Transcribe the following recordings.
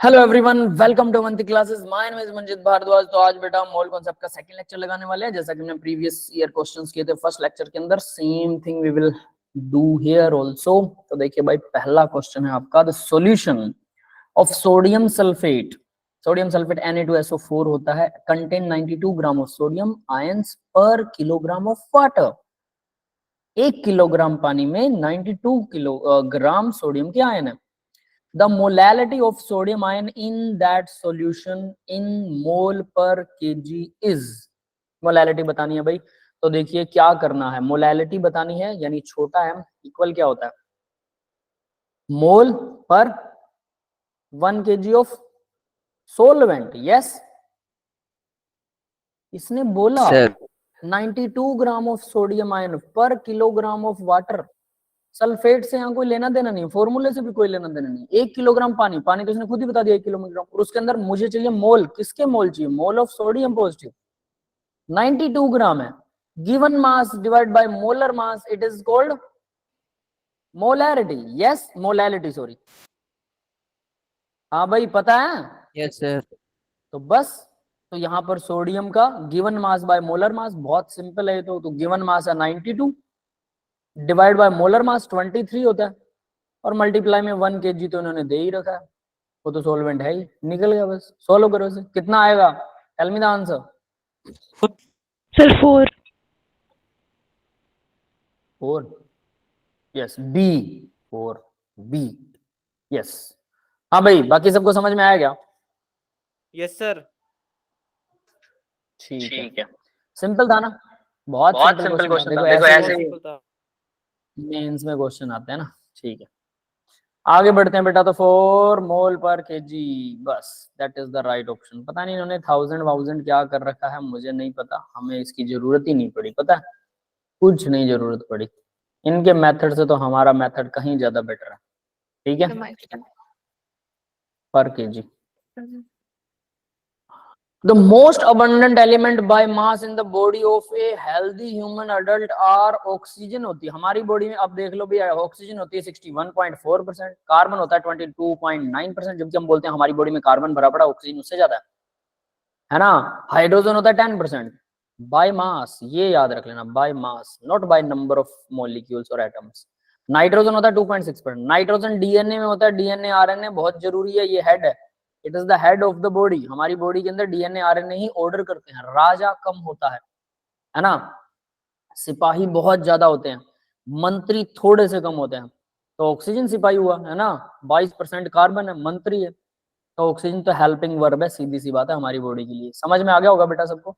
Hello everyone, welcome to Avanti classes. My name is Manjit Bhardwaj. तो आज बेटा हम मोल कॉन्सेप्ट का सेकंड लेक्चर लगाने वाले हैं। जैसा कि हमने प्रीवियस ईयर क्वेश्चंस किए थे फर्स्ट लेक्चर के अंदर, same thing we will do here also. तो देखिए भाई, पहला क्वेश्चन है आपका, the solution of sodium sulphate. Sodium sulphate Na2SO4 होता है, contain 92 gram of sodium ions per kilogram of water. 1 kilogram पानी में 92 किलोग्राम सोडियम के आयन है। The molality of sodium ion in that solution in mole per kg is। Molality बतानी है भाई। तो देखिए क्या करना है, मोलैलिटी बतानी है, यानी छोटा m इक्वल क्या होता है, मोल पर 1 kg ऑफ सोलवेंट। यस, इसने बोला sir 92 gram of sodium ion पर किलोग्राम ऑफ वाटर। सल्फेट से यहाँ कोई लेना देना नहीं, फॉर्मूले से भी कोई लेना देना नहीं। 1 किलोग्राम पानी, पानी तो इसने खुद ही बता दिया 1 किलोग्राम, और उसके अंदर मुझे चाहिए मोल। किसके मोल चाहिए? Mole of sodium positive. 92 ग्राम है, given mass divide by molar mass, it is called molarity. Yes, molality, sorry. हाँ भाई, पता है? Yes sir. तो बस, तो यहाँ पर सोडियम का गिवन मास बाय मोलर मास बहुत सिंपल है। तो गिवन मास है 92 डिवाइड बाय मोलर मास 23 होता है, और मल्टीप्लाई में 1 kg तो इन्होंने दे ही रखा है। वो तो सॉल्वेंट है ही, निकल गया। बस सोल्व करो इसे, कितना आएगा? Tell me the answer. Sir 4। 4। Yes, B. 4 B. Yes. हाँ भाई, बाकी सबको समझ में आया क्या? Yes sir. ठीक है, सिंपल था ना? बहुत सिंपल क्वेश्चन था। देखो ऐसे ही मेंस में क्वेश्चन आते हैं ना। ठीक है, आगे बढ़ते हैं बेटा। तो 4 मोल पर केजी, बस that is the right option. पता नहीं इन्होंने 1000 क्या कर रखा है, मुझे नहीं पता। हमें इसकी जरूरत ही नहीं पड़ी, पता है, कुछ नहीं जरूरत पड़ी। इनके मेथड से तो हमारा मेथड कहीं ज्यादा बेटर है। ठीक है, पर KG. The most abundant element by mass in the body of a healthy human adult are oxygen होती है हमारी बॉडी में। अब देख लो भैया, ऑक्सीजन होती है 61.4%, कार्बन होता है 22.9%, जबकि हम बोलते हैं हमारी बॉडी में कार्बन भरा पड़ा, ऑक्सीजन उससे ज्यादा है ना। हाइड्रोजन होता है 10%। बाय मास, ये याद रख लेना, by mass, not bye number of molecules और एटम्स। नाइट्रोजन होता है 2.6%। नाइट्रोजन डीएनए में होता है, डीएनए आरएनए बहुत जरूरी है, ये हेड है। It is the head of the body. हमारी बॉडी के अंदर डीएनए आरएनए ही ऑर्डर करते हैं। राजा कम होता है ना। सिपाही बहुत ज्यादा होते हैं, मंत्री थोड़े से कम होते हैं। तो ऑक्सीजन सिपाही हुआ है ना, 22% कार्बन है, मंत्री है। तो ऑक्सीजन तो हेल्पिंग वर्ब है, सीधी सी बात है हमारी बॉडी के लिए। समझ में आ गया होगा बेटा सबको?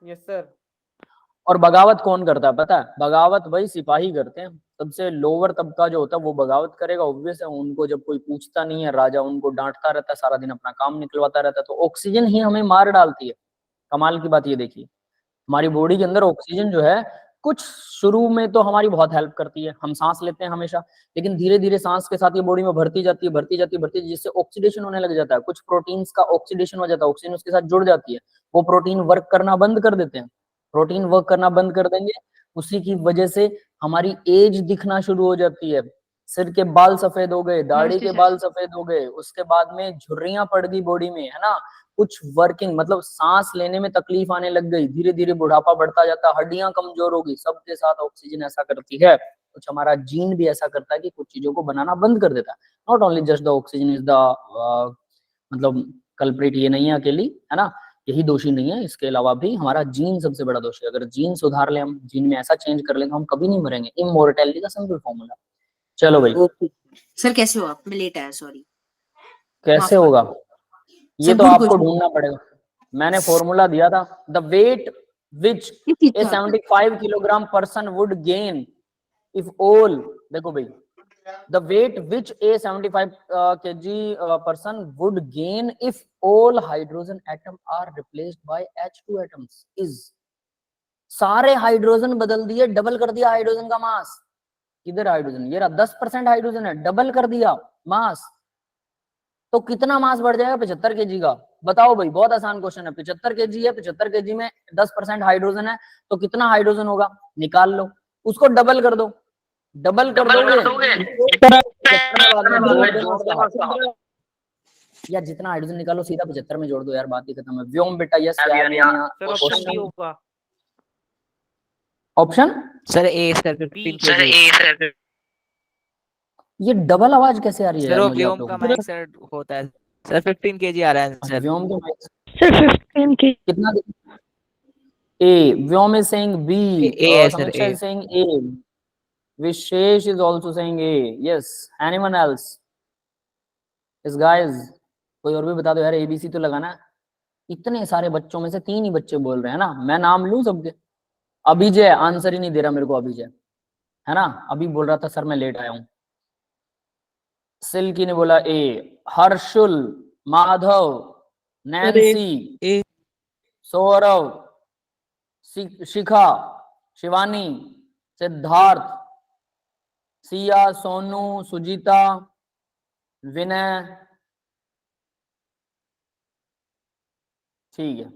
Yes sir. और बगावत कौन करता है पता है? बगावत वही सिपाही करते हैं। सबसे लोअर तबका जो होता है वो बगावत करेगा, ऑब्वियस है। उनको जब कोई पूछता नहीं है, राजा उनको डांटता रहता है, सारा दिन अपना काम निकलवाता रहता है। तो ऑक्सीजन ही हमें मार डालती है। कमाल की बात ये देखिए, हमारी बॉडी के अंदर ऑक्सीजन जो है, कुछ शुरू में तो हमारी बहुत हेल्प करती है, हम सांस लेते हैं हमेशा, लेकिन धीरे धीरे सांस के साथ ये बॉडी में भरती जाती है, भरती जाती है, भरती, जिससे ऑक्सीडेशन होने लग जाता है। कुछ प्रोटीन्स का ऑक्सीडेशन हो जाता है, ऑक्सीजन उसके साथ जुड़ जाती है, वो प्रोटीन वर्क करना बंद कर देते हैं। प्रोटीन वर्क करना बंद कर देंगे, उसी की वजह से हमारी एज दिखना शुरू हो जाती है। सिर के बाल सफेद हो गए, दाढ़ी के बाल सफेद हो गए, उसके बाद में झुर्रियां पड़ गई बॉडी में, है ना। कुछ वर्किंग मतलब सांस लेने में तकलीफ आने लग गई, धीरे धीरे बुढ़ापा बढ़ता जाता, हड्डियां कमजोर होगी। सबके साथ ऑक्सीजन ऐसा करती है। कुछ हमारा जीन भी ऐसा करता है कि कुछ चीजों को बनाना बंद कर देता है। Not only just the oxygen is the मतलब कल्प्रिट, ये नहीं है अकेली, है ना, यही दोषी नहीं है। इसके अलावा भी हमारा जीन सबसे बड़ा दोषी है। अगर जीन सुधार ले, हम जीन में ऐसा चेंज कर ले तो हम कभी नहीं मरेंगे। इमोर्टैलिटी का सिंपल फॉर्मूला। चलो भाई, सर कैसे हो आप? मैं लेट आया, सॉरी। कैसे होगा ये तो आपको ढूंढना पड़ेगा। मैंने फॉर्मूला दिया था, the weight which a 75 kilogram person would gain if all, देखो भाई, the weight which a 75 kg person would gain if all hydrogen atom are replaced by H2 atoms is, सारे हाइड्रोजन बदल दिए, डबल कर दिया hydrogen का मास। किधर hydrogen? ये रहा, 10% हाइड्रोजन है, डबल कर दिया मास। तो कितना मास बढ़ जाएगा? 75 kg का। बताओ भाई, बहुत आसान क्वेश्चन है। 75 kg है, 75 kg में 10% हाइड्रोजन है, तो कितना हाइड्रोजन होगा? निकाल लो, उसको डबल कर दो। डबल कर दोगे या जितना हाइड्रोजन निकालो सीधा 75 में जोड़ दो यार, बात ही खत्म है। व्योम बेटा यस सर यार, ऑप्शन बी होगा। ऑप्शन सर ए सर 15 केजी। ये डबल आवाज कैसे आ रही है सर यार वो मुझे आप व्योम लोगों का को? माइक सर होता है सर 15 केजी आ रहा है अच्छा, सर। व्योम के माइक Sir, 15 kg. कितना? A, Vyom is saying B, A है sir Samiksha A. Is saying A, Vishesh is also saying A. Yes, anyone else? इस गाइस कोई और भी बता दो यार, एबीसी तो लगाना है। इतने सारे बच्चों में से 3 ही बच्चे बोल रहे हैं ना, मैं नाम लूं सबके? अभिजय आंसर ही नहीं दे रहा मेरे को, अभिजय है ना, अभी बोल रहा था सर मैं लेट आया हूं। सिल्की ने बोला ए, हर्षुल, माधव, नैन्सी, ए। सौरव, शिखा, शिवानी, सिद्धार्थ, सिया, सोनू, सुजीता, विनय, ठीक है,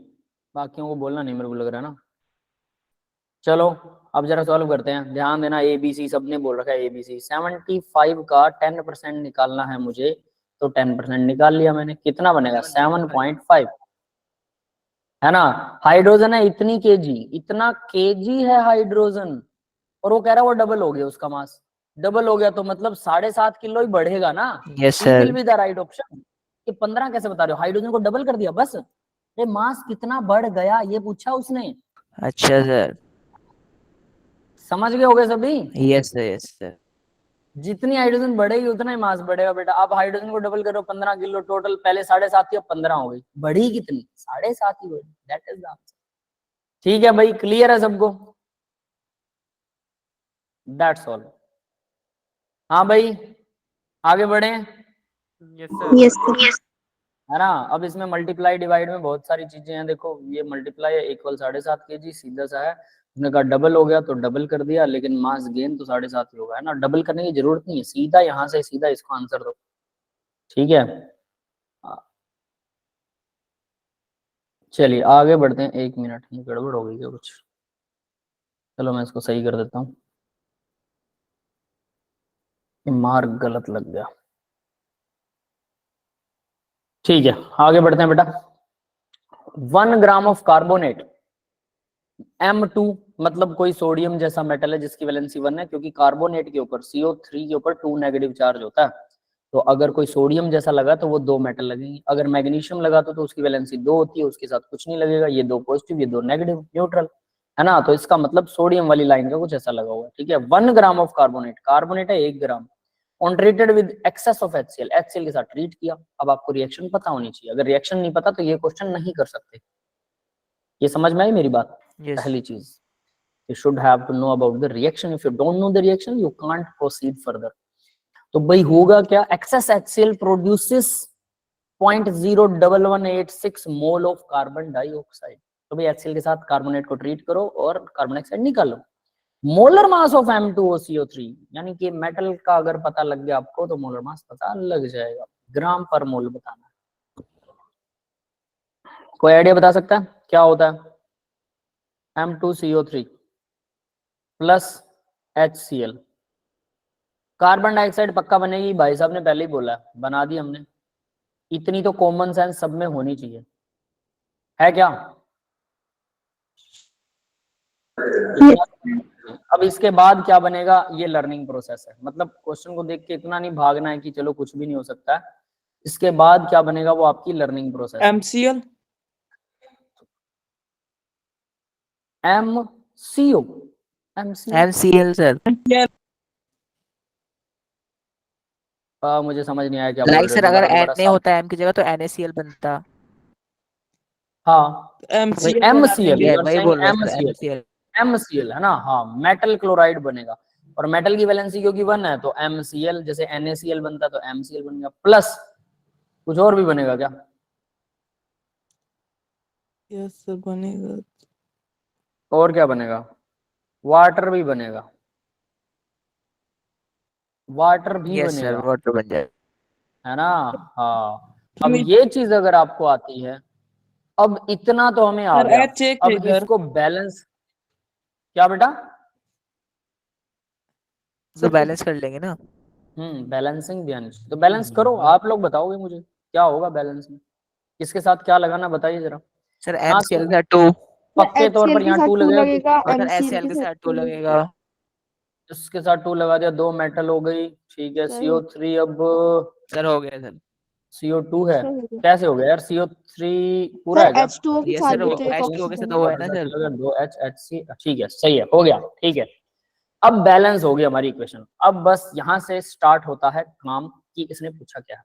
बाकियों को बोलना नहीं मेरे को लग रहा है ना। चलो अब जरा सॉल्व करते हैं, ध्यान देना, एबीसी सबने बोल रखा है एबीसी। 75 का 10% निकालना है मुझे, तो 10% निकाल लिया मैंने, कितना बनेगा 7.5, है ना। हाइड्रोजन है इतनी केजी, इतना केजी है हाइड्रोजन, और वो कह रहा है वो डबल हो गया उसका मास, डबल हो गया तो मतलब 7.5 किलो ही बढ़ेगा ना। Yes C will sir. B the right option. ये 15 कैसे बता रहे हो, हाइड्रोजन को डबल कर दिया बस, ये मास कितना बढ़ गया ये पूछा उसने, अच्छा सर। समझ गए होगे सभी? Yes sir yes sir. जितनी हाइड्रोजन बढ़ेगी उतना ही मास बढ़ेगा बेटा। आप हाइड्रोजन को डबल करो, 15 किलो टोटल, पहले 7.5 थी अब 15 हो गई, बढ़ी कितनी, 7.5 ही बढ़ी, दैट इज द आंसर। ठीक है भाई, क्लियर है सबको? That's all. हाँ भाई आगे बढ़े, यस सर। Yes, sir. है ना। अब इसमें मल्टीप्लाई डिवाइड में बहुत सारी चीजें हैं, देखो ये मल्टीप्लाई है, इक्वल 7.5 kg, सीधा सा है, उसने कहा डबल हो गया तो डबल कर दिया, लेकिन मास गेन तो 7.5 ही होगा, है ना, डबल करने की जरूरत नहीं है, सीधा यहाँ से सीधा इसको आंसर दो, ठीक है। चलिए आगे बढ़ते हैं, 1 मिनट, ये गड़बड़ हो गई क्या कुछ, चलो मैं इसको सही कर देता हूँ, ये मार्क गलत लग गया। ठीक है आगे बढ़ते हैं बेटा। 1 ग्राम ऑफ कार्बोनेट M2, मतलब कोई सोडियम जैसा मेटल है जिसकी वैलेंसी 1 है, क्योंकि कार्बोनेट के ऊपर CO3 के ऊपर 2 नेगेटिव चार्ज होता है, तो अगर कोई सोडियम जैसा लगा तो वो 2 मेटल लगेंगे, अगर मैग्नीशियम लगा तो उसकी वैलेंसी 2 होती है, उसके साथ कुछ नहीं लगेगा, ये 2 पॉजिटिव ये 2 नेगेटिव, न्यूट्रल, है ना। तो इसका मतलब सोडियम वाली लाइन का कुछ ऐसा लगा हुआ है, ठीक है। 1 ग्राम ऑफ कार्बोनेट, कार्बोनेट है 1 gram, on treated with excess of HCl, HCl के साथ ट्रीट किया। अब आपको रिएक्शन पता होनी चाहिए, अगर रिएक्शन नहीं पता तो ये क्वेश्चन नहीं कर सकते, ये समझ में आई मेरी बात? यस। पहली चीज, you should have to know about the reaction, if you don't know the reaction you can't proceed further। तो भाई होगा क्या, excess HCl produces 0.01186 mole of carbon dioxide, तो भाई HCl के साथ कार्बोनेट को ट्रीट करो और कार्बन डाइऑक्साइड निकालो। Molar mass of M2O CO3, यानी कि मेटल का अगर पता लग गया आपको तो मोलर मास पता लग जाएगा, ग्राम पर मोल बताना है। कोई आइडिया बता सकता है क्या होता है? M2CO3 plus HCl, carbon dioxide पक्का बनेगी, भाई साहब ने पहले ही बोला, बना दी हमने, इतनी तो कॉमन सेंस सब में होनी चाहिए, है क्या? अब इसके बाद क्या बनेगा, ये लर्निंग प्रोसेस है, मतलब क्वेश्चन को देख के इतना नहीं भागना है कि चलो कुछ भी नहीं हो सकता है, इसके बाद क्या बनेगा वो आपकी लर्निंग प्रोसेस है। MCl MCO, MCl sir. मुझे समझ नहीं आया क्या बोल लाइक रहे हो, सर अगर दोबारा Na होता M की जगह तो NaCl बनता। हाँ MCl MCl, वही बोल रहा हूँ सर MCl, MCl। MCl है ना, हाँ मेटल क्लोराइड बनेगा, और मेटल की वैलेंसी क्योंकि 1 है तो MCl, जैसे NaCl बनता तो MCl बन गया, प्लस कुछ और भी बनेगा क्या? यस सर बनेगा। और क्या बनेगा? वाटर भी बनेगा, वाटर भी यस सर बनेगा, वाटर बन जाए। है ना। हाँ अब ये चीज अगर आपको आती है, अब इतना तो हमें आ सर गया, H एक अब है इधर। इसको बैलेंस, क्या बेटा? तो बैलेंस कर लेंगे ना। बैलेंसिंग भी आनी चाहिए, तो बैलेंस करो, आप लोग बताओगे मुझे, क्या होगा बैलेंस में, किसके साथ क्या लगाना बताइए जरा। सर हाँ, NaCl के साथ 2 पक्के तौर पर HCl के यहाँ साथ 2 2 लगेगा। लगेगा, और सर NaCl HCl के के साथ साथ 2 2 लगेगा। लगेगा। इसके साथ 2 लगा दिया, 2 मेटल हो गई, ठीक है। सर CO3 अब सर हो गया सर। CO2 है, सर हो गया। कैसे हो गया यार, CO3 पूरा सर है क्या? H2O के ये साथ सर भी वो तो एक H2O के साथ ऑक्सीजन वो है। है ना सर। 2HHC, ठीक है, सही है, हो गया, ठीक है। अब बैलेंस हो गई हमारी इक्वेशन। अब बस यहां से स्टार्ट होता है काम कि इसने पूछा क्या है।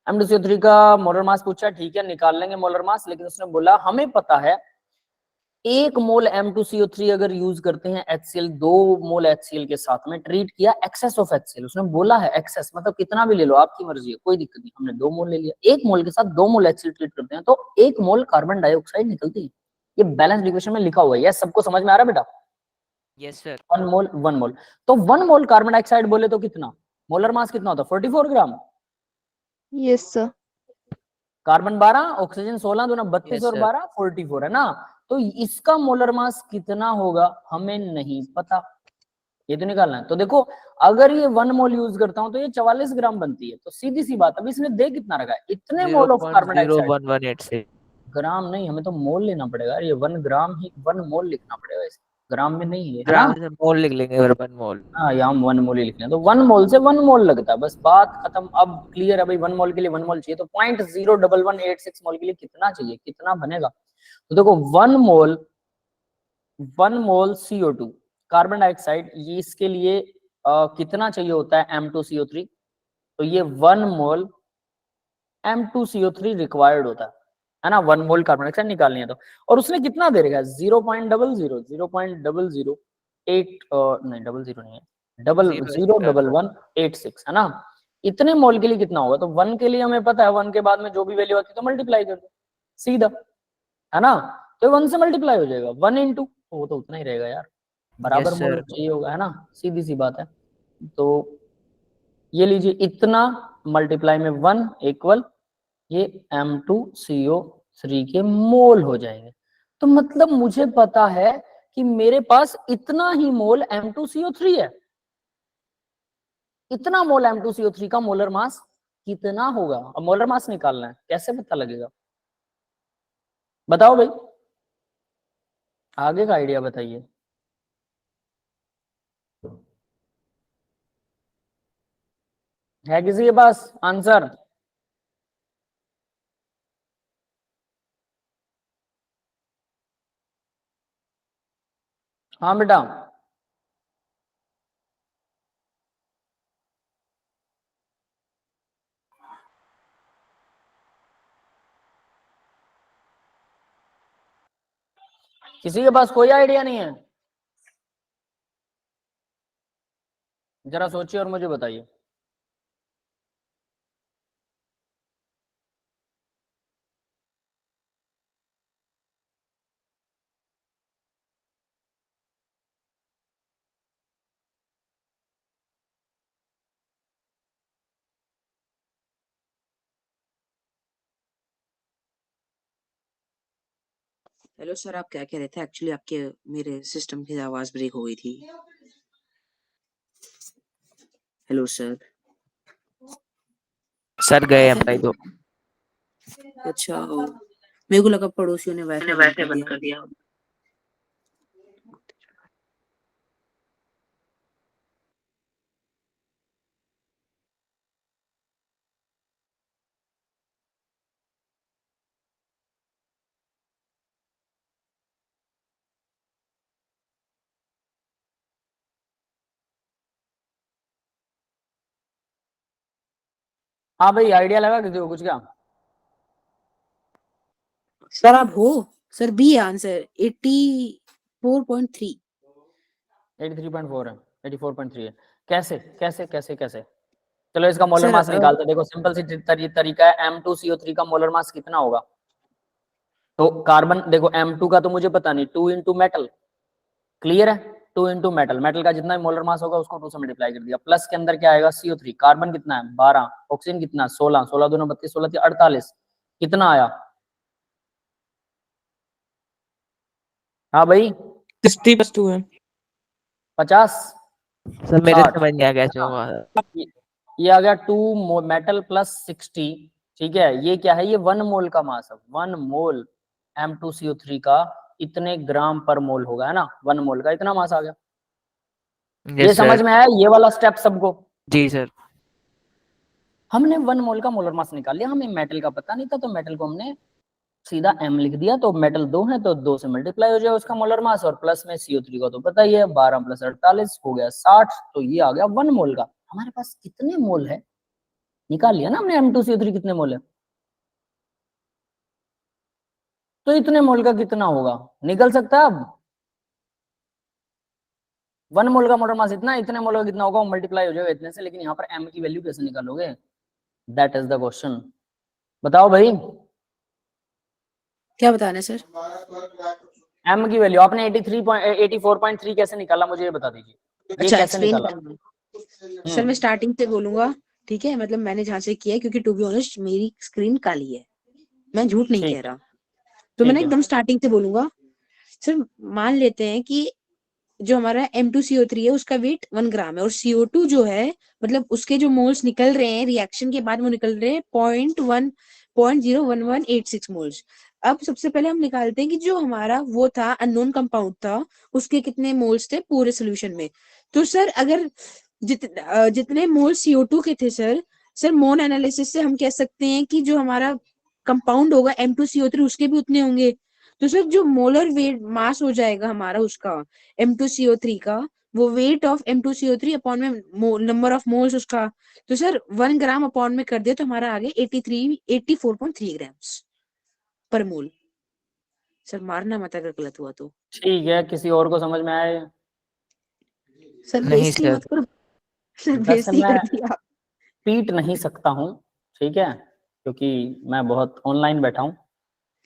M2CO3 का मोलर मास पूछा है, ठीक है, निकाल लेंगे मोलर मास, लेकिन उसने बोला हमें पता है 1 मोल M2CO3 अगर यूज करते हैं HCl, 2 मोल HCl के साथ में ट्रीट किया, एक्सेस ऑफ HCl, उसने बोला है एक्सेस मतलब कितना भी ले लो, आपकी मर्जी है, कोई दिक्कत नहीं। हमने 2 मोल ले लिया, 1 मोल के साथ 2 मोल HCl ट्रीट करते हैं तो 1 मोल कार्बन डाइऑक्साइड निकलती है। ये बैलेंस इक्वेशन में लिखा हुआ है, ये सबको समझ में आ रहा है बेटा? Yes sir. 1 मोल 1 मोल, तो 1 मोल कार्बन डाइऑक्साइड बोले तो कितना, मोलर मास कितना होता है? 44 gram. Yes sir. Carbon 12, oxygen 16, दोनों 32 यस और सर। 12 44 है ना। तो इसका मोलर मास कितना होगा हमें नहीं पता, ये तो निकालना है। तो देखो अगर ये 1 मोल यूज करता हूं तो ये 44 ग्राम बनती है, तो सीधी सी बात, अब इसने दे कितना रखा है, इतने मोल ऑफ कार्बन डाइऑक्साइड। 0.01186। ग्राम नहीं, हमें तो मोल लेना पड़ेगा, ये 1 ग्राम ही 1 मोल लिखना पड़ेगा, इसे ग्राम में नहीं है ना। ग्राम से मोल लिख लेंगे और 1 मोल। हाँ, यहाँ हम 1 मोल ही लिख लें, तो 1 मोल से 1 मोल लगता है, बस बात खत्म। अब क्लियर है भाई, 1 मोल के लिए 1 मोल चाहिए, तो 0.01186 मोल के लिए कितना चाहिए, कितना बनेगा? तो देखो 1 मोल CO2 कार्बन डाइऑक्साइड, ये इसके लिए कितना चाहिए होता है M2CO3, तो ये 1 मोल M2CO3 रिक्वायर्ड होता है ना, 1 मोल कार्बन डाइऑक्साइड निकालनी है तो। और उसने कितना दे रखा है, 0.008 नहीं, 00 नहीं है, 0.01186 है ना। इतने मोल के लिए कितना होगा, तो 1 के लिए हमें पता है, 1 के बाद में जो भी वैल्यू आती है तो मल्टीप्लाई कर दो सीधा, है ना। तो 1 से मल्टीप्लाई हो जाएगा, 1 इंटू, वो तो उतना ही रहेगा यार, बराबर यस मोल सर। चाहिए होगा, है ना, सीधी सी बात है। तो ये लीजिए, इतना मल्टीप्लाई में 1 इक्वल ये M2CO3 के मोल हो जाएंगे। तो मतलब मुझे पता है कि मेरे पास इतना ही मोल M2CO3 है, इतना मोल M2CO3 का मोलर मास कितना होगा। अब मोलर मास निकालना है, कैसे पता लगेगा बताओ भाई, आगे का आइडिया बताइए। है किसी के पास आंसर? हाँ बेटा, किसी के पास कोई आइडिया नहीं है? जरा सोचिए और मुझे बताइए। हेलो सर, आप क्या कह रहे थे? एक्चुअली आपके मेरे सिस्टम की आवाज ब्रेक हो गई थी। Hello sir. सर गए हम भाई तो। अच्छा, मेरे को लगा पड़ोसियों ने वाईफाई बंद कर दिया। हाँ भाई, आइडिया लगा किसी को कुछ क्या? सर आप हो? Sir B answer 84.3। 83.4 है, 84.3 है, कैसे कैसे कैसे कैसे? चलो इसका मोलर सर मास निकालते हैं। देखो सिंपल सी तरीका है, M2CO3 का मोलर मास कितना होगा। तो कार्बन देखो, M2 का तो मुझे पता नहीं, 2 इंटू मेटल, क्लियर है, 2 इंटू मेटल, मेटल का जितना भी मोलर मास होगा उसको 2 से मल्टीप्लाई कर दिया, प्लस के अंदर क्या आएगा CO3, कार्बन कितना है 12, ऑक्सीजन कितना 16, 16 दूना 32, 16 48, कितना आया? हाँ भाई, 60+2 है। 50, सर मेरे 60, समझ नहीं आया कैसे है ना? होगा। ये आ गया 2 मेटल प्लस 60, ठीक है। ये क्या है, ये 1 मोल का मास है। 1 मोल M2CO3 का इतने ग्राम पर मोल होगा, है ना। 1 मोल का इतना मास आ गया। ये यस समझ सर। में आया ये वाला स्टेप सबको। जी सर। हमने 1 मोल का मोलर मास निकाल लिया, हमें मेटल का पता नहीं था, तो मेटल को हमने सीधा M लिख दिया। तो मेटल 2 है तो 2 से मल्टीप्लाई हो जाए उसका मोलर मास, और प्लस में CO3 का तो पता ही है, 12 + 48 हो गया 60। तो ये आ गया 1 मोल का। हमारे पास कितने मोल है निकाल लिया ना हमने, M2CO3 कितने मोल है। तो इतने मोल का कितना होगा निकल सकता है अब। 1 मोल का मोलर मास इतना, इतने मोल का कितना होगा, मल्टीप्लाई हो जाएगा इतने से। लेकिन यहाँ पर M की वैल्यू कैसे निकालोगे, दैट इज द क्वेश्चन। बताओ भाई। क्या बताना है सर? M की वैल्यू आपने 84.3 कैसे निकाला, मुझे ये बता दीजिए। ये अच्छा, कैसे एक्सप्लेन निकाला? करूंगा सर। मैं स्टार्टिंग से बोलूंगा, ठीक है। मतलब मैंने जहाँ से किया है, क्योंकि टू बी ऑनेस्ट मेरी स्क्रीन काली है, मैं झूठ नहीं ठीक कह रहा। तो ठीक मैंने है। एकदम स्टार्टिंग से बोलूंगा। सर मान लेते हैं कि जो हमारा M2CO3 है उसका वेट 1 ग्राम है, और CO2 जो है, मतलब उसके जो मोल्स निकल रहे हैं रिएक्शन के बाद, वो निकल रहे हैं 0.1186 मोल्स। अब सबसे पहले हम निकालते हैं कि जो हमारा वो था अननोन कंपाउंड था, उसके कितने मोल्स थे पूरे सोल्यूशन में। तो सर अगर जितने मोल CO2 के थे सर मोल एनालिसिस से हम कह सकते हैं कि जो हमारा कंपाउंड होगा M2CO3 उसके भी उतने होंगे। तो सर जो मोलर वेट मास हो जाएगा हमारा उसका M2CO3 का, वो वेट ऑफ M2CO3 अपॉन में नंबर ऑफ मोल्स उसका। तो सर 1 ग्राम अपॉन में कर दिया तो हमारा आ गया 84.3 ग्राम्स पर मोल। सर मारना मत अगर गलत हुआ तो। ठीक है, किसी और को समझ में आए? सर नहीं बेइज्जती सर। मत करो। सर वैसे बेइज्जती मैं कर दिया। पीट नहीं सकता हूँ, ठीक है, क्योंकि मैं बहुत ऑनलाइन बैठा हूँ,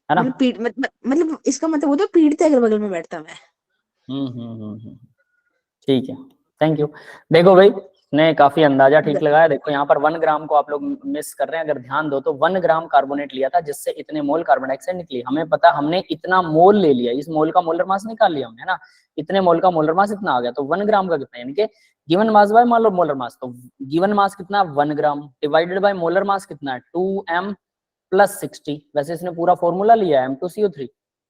है ना। मतलब पीठ मतलब इसका मतलब वो तो पीटते अगर बगल में बैठता मैं। ठीक है, थैंक यू। देखो भाई, ने काफी अंदाजा ठीक लगाया। देखो यहाँ पर 1 ग्राम को आप लोग मिस कर रहे हैं। अगर ध्यान दो तो 1 ग्राम कार्बोनेट लिया था, जिससे इतने मोल कार्बन डाइऑक्साइड निकली। हमें पता, हमने इतना मोल ले लिया, इस मोल का मोलर मास निकाल लिया हमने, है ना। इतने मोल का मोलर मास इतना आ गया। तो 1 ग्राम का कितना, यानी कि गिवन मास बाय मोलर मास। तो गिवन मास कितना, 1 ग्राम, डिवाइडेड बाय मोलर मास कितना है, 2m + 60। वैसे इसने पूरा फॉर्मूला लिया है M2CO3,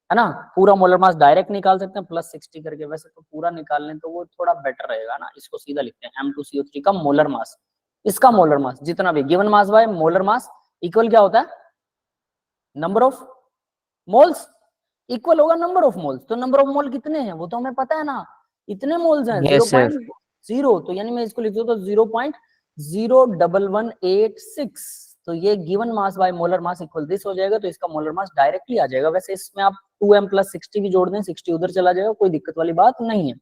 है ना। पूरा मोलर मास डायरेक्ट निकाल सकते हैं +60 करके, वैसे तो पूरा निकाल लें तो वो थोड़ा बेटर रहेगा ना। इसको सीधा लिखते हैं M2CO3 का मोलर मास, इसका मोलर मास जितना भी given mass by molar mass equal क्या होता है, नंबर ऑफ मोल्स इक्वल होगा नंबर ऑफ मोल्स। तो नंबर ऑफ मोल कितने हैं वो तो हमें पता है ना, इतने मोल्स हैं यस सर। 0.0। तो यानी मैं इसको लिख दूं तो 0.01186। तो ये given mass by molar mass equal this हो जाएगा। तो इसका मोलर मास डायरेक्टली आ जाएगा। वैसे इसमें आप 2m + 60 भी जोड़ दें, 60 उधर चला जाएगा, कोई दिक्कत वाली बात नहीं है।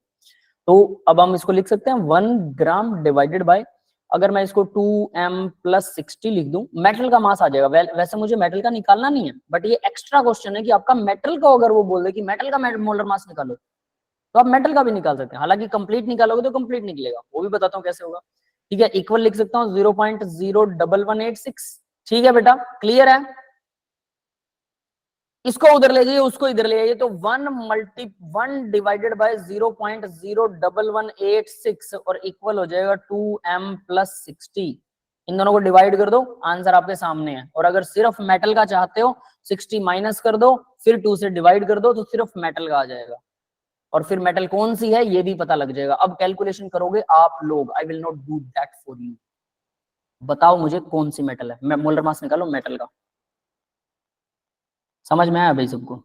तो अब हम इसको लिख सकते हैं 1 ग्राम डिवाइडेड बाय, अगर मैं इसको 2m + 60 लिख दूं, मेटल का मास आ जाएगा। वैसे मुझे मेटल का निकालना नहीं है, बट ये एक्स्ट्रा क्वेश्चन है कि आपका मेटल का, अगर वो बोल दे कि मेटल का मोलर मास निकालो, तो आप मेटल का भी निकाल सकते हैं। हालांकि कंप्लीट निकालोगे तो कंप्लीट निकलेगा, वो भी बताता हूँ कैसे होगा। ठीक है, इक्वल लिख सकता हूँ 0.01186। ठीक है बेटा, क्लियर है। इसको उधर ले जाइए, उसको इधर ले जाइए। तो 1 डिवाइडेड बाय 0.01186 और इक्वल हो जाएगा 2m + 60। इन दोनों को डिवाइड कर दो, आंसर आपके सामने है। और अगर सिर्फ मेटल का चाहते हो, 60 माइनस कर दो, फिर 2 से डिवाइड कर दो, तो सिर्फ मेटल का आ जाएगा। और फिर मेटल कौन सी है ये भी पता लग जाएगा। अब कैलकुलेशन करोगे आप लोग, I will not do that for you. बताओ मुझे कौन सी मेटल है, मैं मोलर मास निकालो मेटल का। समझ में आया भाई सबको?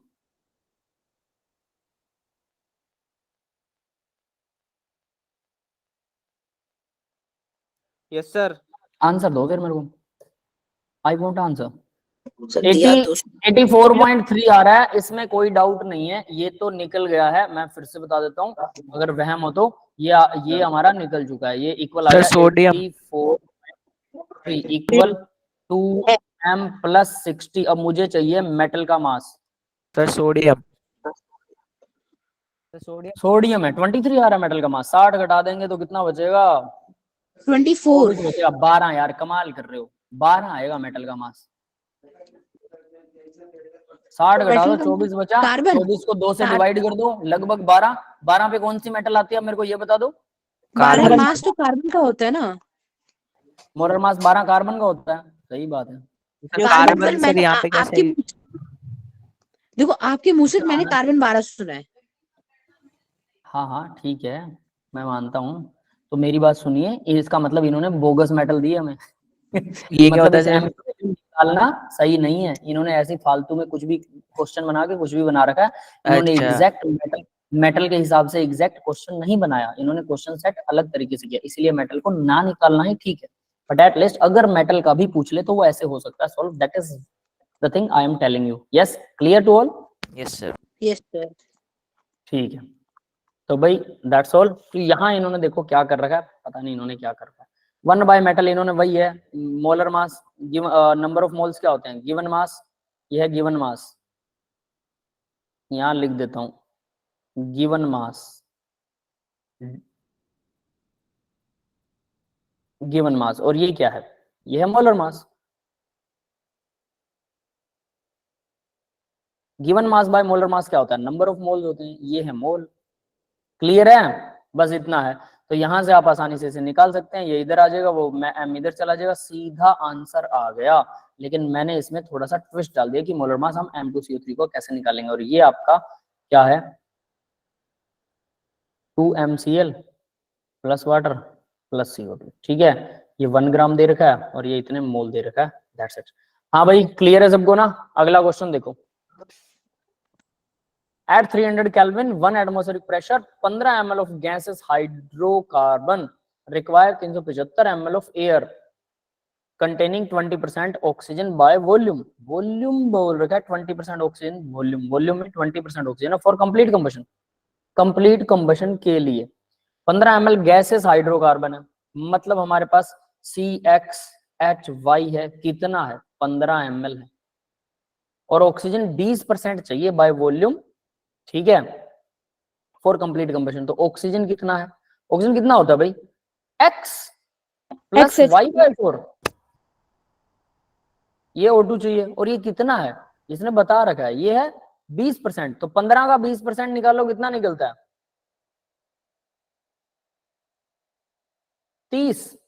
Yes sir. आंसर दो फिर मेरे को, आई वोंट आंसर। सर दिया 84.3 आ रहा है, इसमें कोई डाउट नहीं है, ये तो निकल गया है। मैं फिर से बता देता हूँ, अगर वहम हो तो ये हमारा निकल चुका है। ये इक्वल आ सर गया सोडियम। 84.3 equal 2m + 60। अब मुझे चाहिए मेटल का मास। Sir sodium. सोडियम है 23 आ रहा है मेटल का मास। 60 घटा देंगे तो कितना बचेगा, 24। 24 बचेगा। 12 यार, कमाल कर रहे हो, 12 आएगा मेटल का मास। 60 घटा दो, 24 बचा। कार्बन 24 को 2 से डिवाइड कर दो, लगभग 12। 12 पे कौन सी मेटल आती है मेरे को ये बता दो। 12 कार्बन। मास तो कार्बन का होता है ना। मोलर मास 12 कार्बन का होता है, सही बात है। Sir carbon carbon sir sir मैंने यहाँ पे कैसे? देखो आपके मुंह से मैंने कार्बन 12 सुना है। हाँ हाँ ठीक है, मैं मानता हूँ। तो मेरी बात सुनिए, इसका मतलब इन्होंने बोगस मेटल दिए हमें। ये क्या मतलब होता इस है M सर? निकालना सही नहीं है, इन्होंने ऐसे फालतू में कुछ भी क्वेश्चन बना के कुछ भी बना रखा है। इन्होंने अच्छा। एग्जैक्ट मेटल के हिसाब से एग्जैक्ट क्वेश्चन नहीं बनाया, इन्होंने क्वेश्चन सेट अलग तरीके से किया, इसलिए मेटल को ना निकालना ही ठीक है। बट एट लीस्ट अगर मेटल का भी पूछ ले तो वो ऐसे हो सकता है solve, that is the thing I am telling you. Yes, clear to all? Yes sir. Yes sir. ठीक है, तो भाई दैट्स ऑल। तो यहाँ इन्होंने देखो क्या कर रखा है, पता नहीं इन्होंने क्या कर रखा है। 1 बाय मेटल इन्होंने वही है, molar mass, number of moles क्या होते हैं, गिवन मास, ये है गिवन मास, यहाँ लिख देता हूँ गिवन मास, गिवन मास, और ये क्या है, ये है molar mass. Given mass by molar mass क्या होता है, नंबर ऑफ मोल्स होते हैं, ये है मोल। क्लियर है, बस इतना है। तो यहां से आप आसानी से इसे निकाल सकते हैं, ये इधर आ जाएगा, वो मैं एम इधर चला जाएगा, सीधा आंसर आ गया। लेकिन मैंने इसमें थोड़ा सा ट्विस्ट डाल दिया कि मोलर मास हम M2CO3 को कैसे निकालेंगे, और ये आपका क्या है, 2MCl plus water plus CO2, ठीक है। ये 1 ग्राम दे रखा है और ये इतने मोल दे रखा है, दैट्स इट। हाँ भाई क्लियर है सबको ना? अगला क्वेश्चन देखो। At 300 Kelvin, 1 atmospheric pressure, 15 ml of gas is hydrocarbon require 375 ml of air containing 20% oxygen by volume. Volume बोल रखा है 20% ऑक्सीजन, वॉल्यूम में 20% oxygen for complete combustion, complete combustion के लिए 15 ml गैसेस हाइड्रोकार्बन है, मतलब हमारे पास CXHY है, कितना है 15 ml है, और ऑक्सीजन 20% चाहिए बाय वॉल्यूम, ठीक है, फॉर कंप्लीट कंबशन। तो ऑक्सीजन कितना है, ऑक्सीजन कितना होता है भाई, X plus XH Y by 4, ये O2 चाहिए, और ये कितना है, इसने बता रखा है ये है 20%, तो 15 का 20% निकालो कितना निकलता है, 30,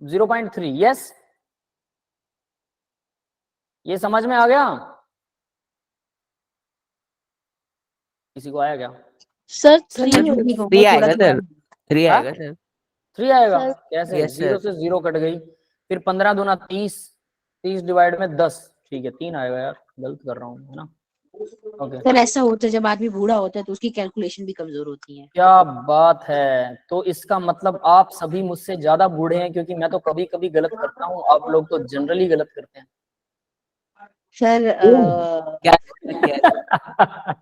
0.3। यस, ये समझ में आ गया, किसी को आया क्या? सर सर 3 मैं होगी। ठीक हूँ, 3 थोड़ा आएगा थोड़ा। सर, 3 हाँ? आएगा सर। 3 आएगा सर कैसे, यस जीरो सर। से 0 कट गई, फिर 15 दूना 30, 30 डिवाइड में 10, ठीक है 3 आएगा यार, गलत कर रहा हूँ है ना। ओके, सर ऐसा होता है जब आदमी बूढ़ा होता है तो उसकी कैलकुलेशन भी कमजोर होती है। क्या बात है, तो इसका मतलब आप सभी मुझसे ज्यादा बूढ़े हैं, क्योंकि मैं तो कभी कभी गलत करता हूँ, आप लोग तो जनरली गलत करते हैं। सर क्या क्या?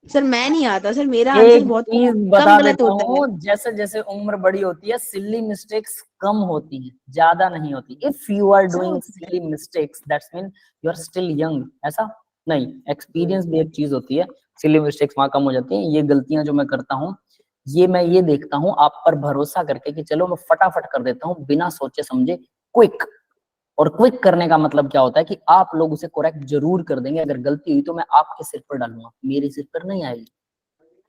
सर मैं नहीं आता सर, मेरा आंसर एक बहुत चीज कम बता गलत देता होता है। हूँ, जैसे जैसे उम्र बड़ी होती है सिली मिस्टेक्स कम होती हैं, ज्यादा नहीं होती। इफ यू आर ऐसा डूइंग होता है। Silly mistakes that's mean you are still young, ऐसा नहीं, एक्सपीरियंस भी एक चीज होती है, सिली मिस्टेक्स वहां कम हो जाती है। ये गलतियां जो मैं करता हूँ, ये मैं ये देखता हूँ आप पर भरोसा करके कि चलो मैं फटाफट कर देता हूँ बिना सोचे समझे, क्विक। और क्विक करने का मतलब क्या होता है कि आप लोग उसे करेक्ट जरूर कर देंगे, अगर गलती हुई तो मैं आपके सिर पर डालूंगा, मेरे सिर पर नहीं आएगी,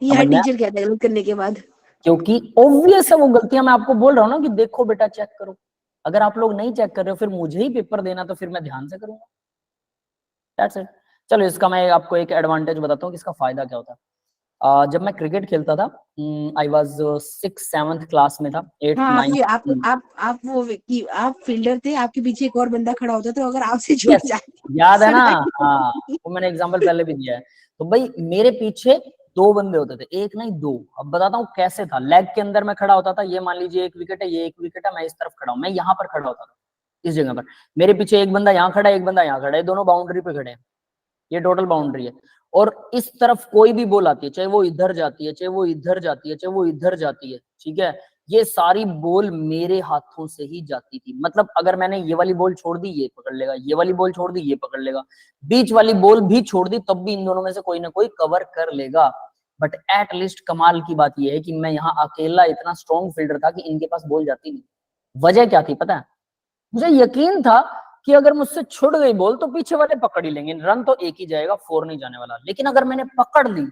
ये हर समझ में? टीचर कहता है गलत करने के बाद। क्योंकि ऑब्वियस है वो गलतियां, मैं आपको बोल रहा हूँ ना कि देखो बेटा चेक करो, अगर आप लोग नहीं चेक कर रहे हो फिर मुझे ही पेपर देना, तो फिर मैं ध्यान से करूंगा, दैट्स इट। चलो इसका मैं आपको एक एडवांटेज बताता हूँ कि इसका फायदा क्या होता है। जब मैं क्रिकेट खेलता था, आई वाज 6th-7th क्लास में था, 8th हाँ 9th। आप वो कि आप फील्डर थे, आपके पीछे एक और बंदा खड़ा होता तो अगर आपसे छूट यस, जाए याद है ना, सुनाई हाँ वो मैंने एग्जांपल पहले भी दिया है। तो भाई मेरे पीछे 2 बंदे होते थे, एक नहीं 2। अब बताता हूँ कैसे था, लेग के अंदर मैं खड़ा होता था, ये मान लीजिए 1 विकेट है, ये 1 विकेट है, मैं इस तरफ खड़ा हूँ, मैं यहाँ पर खड़ा होता था इस जगह पर, मेरे पीछे एक बंदा यहाँ खड़ा है, एक बंदा यहाँ खड़ा है, दोनों बाउंड्री पे खड़े हैं, ये टोटल बाउंड्री है। और इस तरफ कोई भी बॉल आती है, चाहे वो इधर जाती है, चाहे वो इधर जाती है, चाहे वो इधर जाती है, ठीक है, ये सारी बॉल मेरे हाथों से ही जाती थी। मतलब अगर मैंने ये वाली बॉल छोड़ दी ये पकड़ लेगा, ये वाली बॉल छोड़ दी ये पकड़ लेगा, बीच वाली बॉल भी छोड़ दी तब भी इन दोनों में से कोई ना कोई कवर कर लेगा। बट एट लीस्ट कमाल की बात यह है कि मैं यहाँ अकेला इतना स्ट्रॉन्ग फील्डर था कि इनके पास बॉल जाती नहीं। वजह क्या थी पता है, मुझे यकीन था कि अगर मुझसे छुट गई बॉल तो पीछे वाले पकड़ ही लेंगे, रन तो एक ही जाएगा, 4 नहीं जाने वाला। लेकिन अगर मैंने पकड़ ली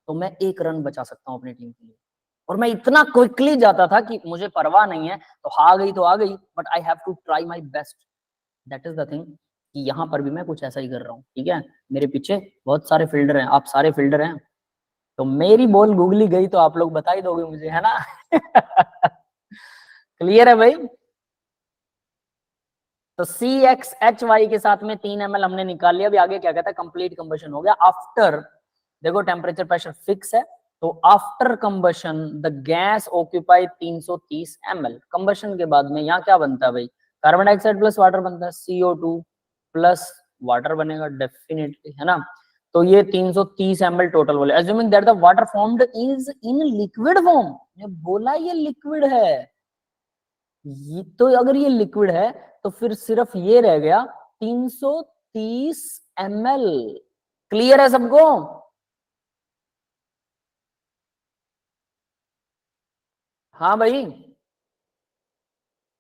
तो मैं 1 रन बचा सकता हूँ अपनी टीम के लिए, और मैं इतना क्विकली जाता था कि मुझे परवाह नहीं है, तो आ गई तो आ गई, but I have to try my best. That is the thing कि यहाँ पर भी मैं कुछ ऐसा ही कर रहा हूँ। ठीक है, मेरे पीछे बहुत सारे फील्डर हैं, आप सारे फील्डर हैं, तो मेरी बॉल गूगली गई तो आप लोग बता ही दोगे मुझे, है ना? क्लियर है भाई? तो CXHY के साथ में 3 ml हमने निकाल लिया। अभी आगे क्या कहता है, कंप्लीट कंबशन हो गया आफ्टर, देखो टेम्परेचर प्रेशर फिक्स है, तो after combustion the gas occupy 330 ml। Combustion के बाद में यहाँ क्या बनता है भाई, कार्बन डाइऑक्साइड प्लस वाटर बनता है, CO2 प्लस वाटर बनेगा डेफिनेटली, है ना? तो ये 330 ml टोटल बोले, assuming that the water formed is in liquid form. ये बोला ये लिक्विड है, ये तो अगर ये लिक्विड है तो फिर सिर्फ ये रह गया 330 ml। क्लियर है सबको? हाँ भाई,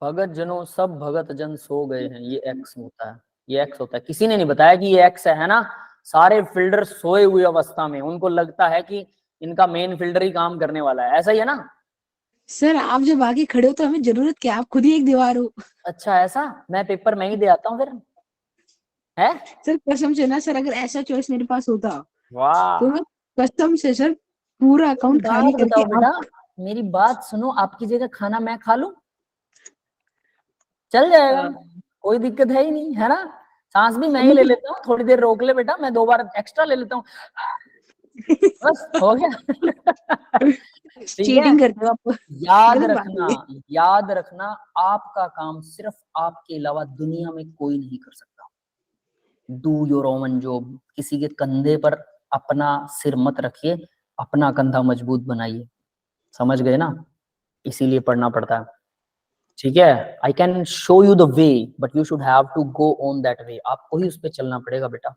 भगत जनों सब भगत जन सो गए हैं, ये एक्स होता है, ये एक्स होता है। किसी ने नहीं बताया कि ये एक्स है ना? सारे फिल्डर सोए हुए अवस्था में, उनको लगता है कि इनका मेन फिल्डर ही काम करने वाला है, ऐसा ही है ना? सर आप जब आगे खड़े हो तो हमें जरूरत क्या, आप खुद ही एक दीवार हो। अच्छा ऐसा, मैं पेपर में ही दे आता हूँ फिर, है? सर कसम से ना सर, अगर ऐसा चॉइस मेरे पास होता वाह, तो मैं कसम से सर पूरा अकाउंट खाली बात करके बताओ बेटा, आप मेरी बात सुनो, आपकी जगह खाना मैं खा लूं, चल जाएगा, कोई दिक्कत है ही नहीं, है ना? सांस भी मैं ही ले लेता हूँ, थोड़ी देर रोक ले बेटा, मैं 2 बार एक्स्ट्रा ले लेता हूँ, बस हो गया। ठीक है, चीटिंग करते हो आप। याद गलत बात रखना, है ये। याद रखना, आपका काम सिर्फ आपके अलावा दुनिया में कोई नहीं कर सकता। डू योर ओन जॉब, किसी के कंधे पर अपना सिर मत रखिए, अपना कंधा मजबूत बनाइए, समझ गए ना? इसीलिए पढ़ना पड़ता है। ठीक है, I can show you the way but you should have to go on that way, आपको ही उस पर चलना पड़ेगा बेटा।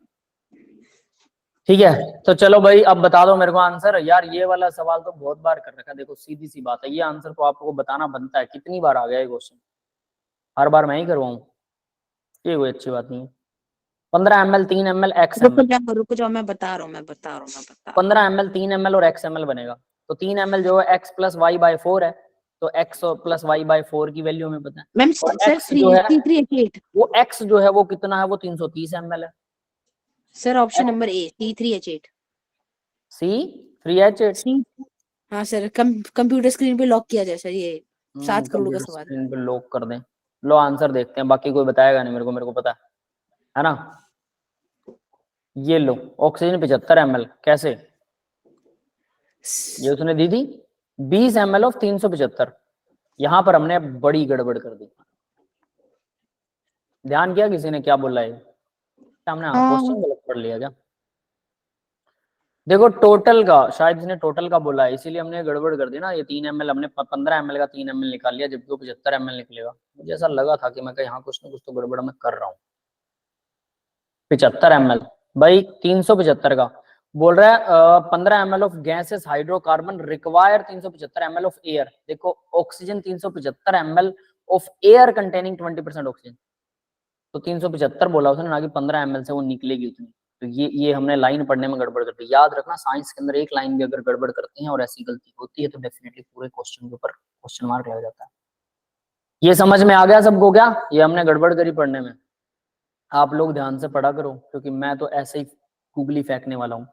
ठीक है, तो चलो भाई अब बता दो मेरे को आंसर। यार ये वाला सवाल तो बहुत बार कर रखा है, देखो सीधी सी बात है, ये आंसर तो आपको बताना बनता है। कितनी बार आ गया ये क्वेश्चन, हर बार मैं ही करवाऊं, ये कोई अच्छी बात नहीं है। 15 ml 3 ml x ml, रुको जाओ, मैं बता रहा हूँ, मैं बता रहा हूँ। 15 ml 3 ml और x ml बनेगा। तो 3 ml जो है x प्लस वाई बाई 4 है, तो x प्लस वाई बाई 4 की वैल्यू हमें पता है। मैम और सर x जो है 338 वो x जो है वो कितना है, वो 330 ml है। Sir, option number A T3H8। C3H8। सी, हाँ सर, कंप्यूटर स्क्रीन पे लॉक किया जाए सर, ये 7 करोड़ का कंप्यूटर सवाल। स्क्रीन पे लॉक कर दें। लो आंसर देखते हैं, बाकी कोई बताएगा नहीं मेरे को पता है ना? ये लो, ऑक्सीजन 75 ml, कैसे? ये उसने दी थी 20 ml ऑफ 375। यहां पर हमने बड़ी गड़बड़ कर दी। ध्यान किया किसी ने क्या बोला है? हमने क्वेश्चन गलत पढ़ लिया क्या? देखो टोटल का, शायद इसने टोटल का बोला है, इसीलिए हमने गड़बड़ कर दी ना। ये 3 ml हमने 15 ml का 3 ml निकाल लिया, जबकि वो 75 ml निकलेगा। मुझे ऐसा लगा था कि मैं यहाँ कुछ ना कुछ तो गड़बड़ मैं कर रहा हूँ। 75 ml भाई, 375 का बोल रहा है 15 ml of gases hydrocarbon require 375 ml of air. देखो oxygen 375 ml of air containing 20% oxygen, तो 375 बोला उसने, ना कि 15 ml से वो निकलेगी उतनी। तो ये हमने लाइन पढ़ने में गड़बड़ कर दी। याद रखना, साइंस के अंदर एक लाइन भी अगर गड़बड़ करते हैं और ऐसी गलती होती है तो डेफिनेटली पूरे क्वेश्चन के ऊपर क्वेश्चन मार्क लग जाता है। ये समझ में आ गया सबको क्या? ये हमने गड़बड़ करी पढ़ने में। आप लोग ध्यान से पढ़ा करो, क्योंकि मैं तो ऐसे ही गूगली फेंकने वाला हूँ।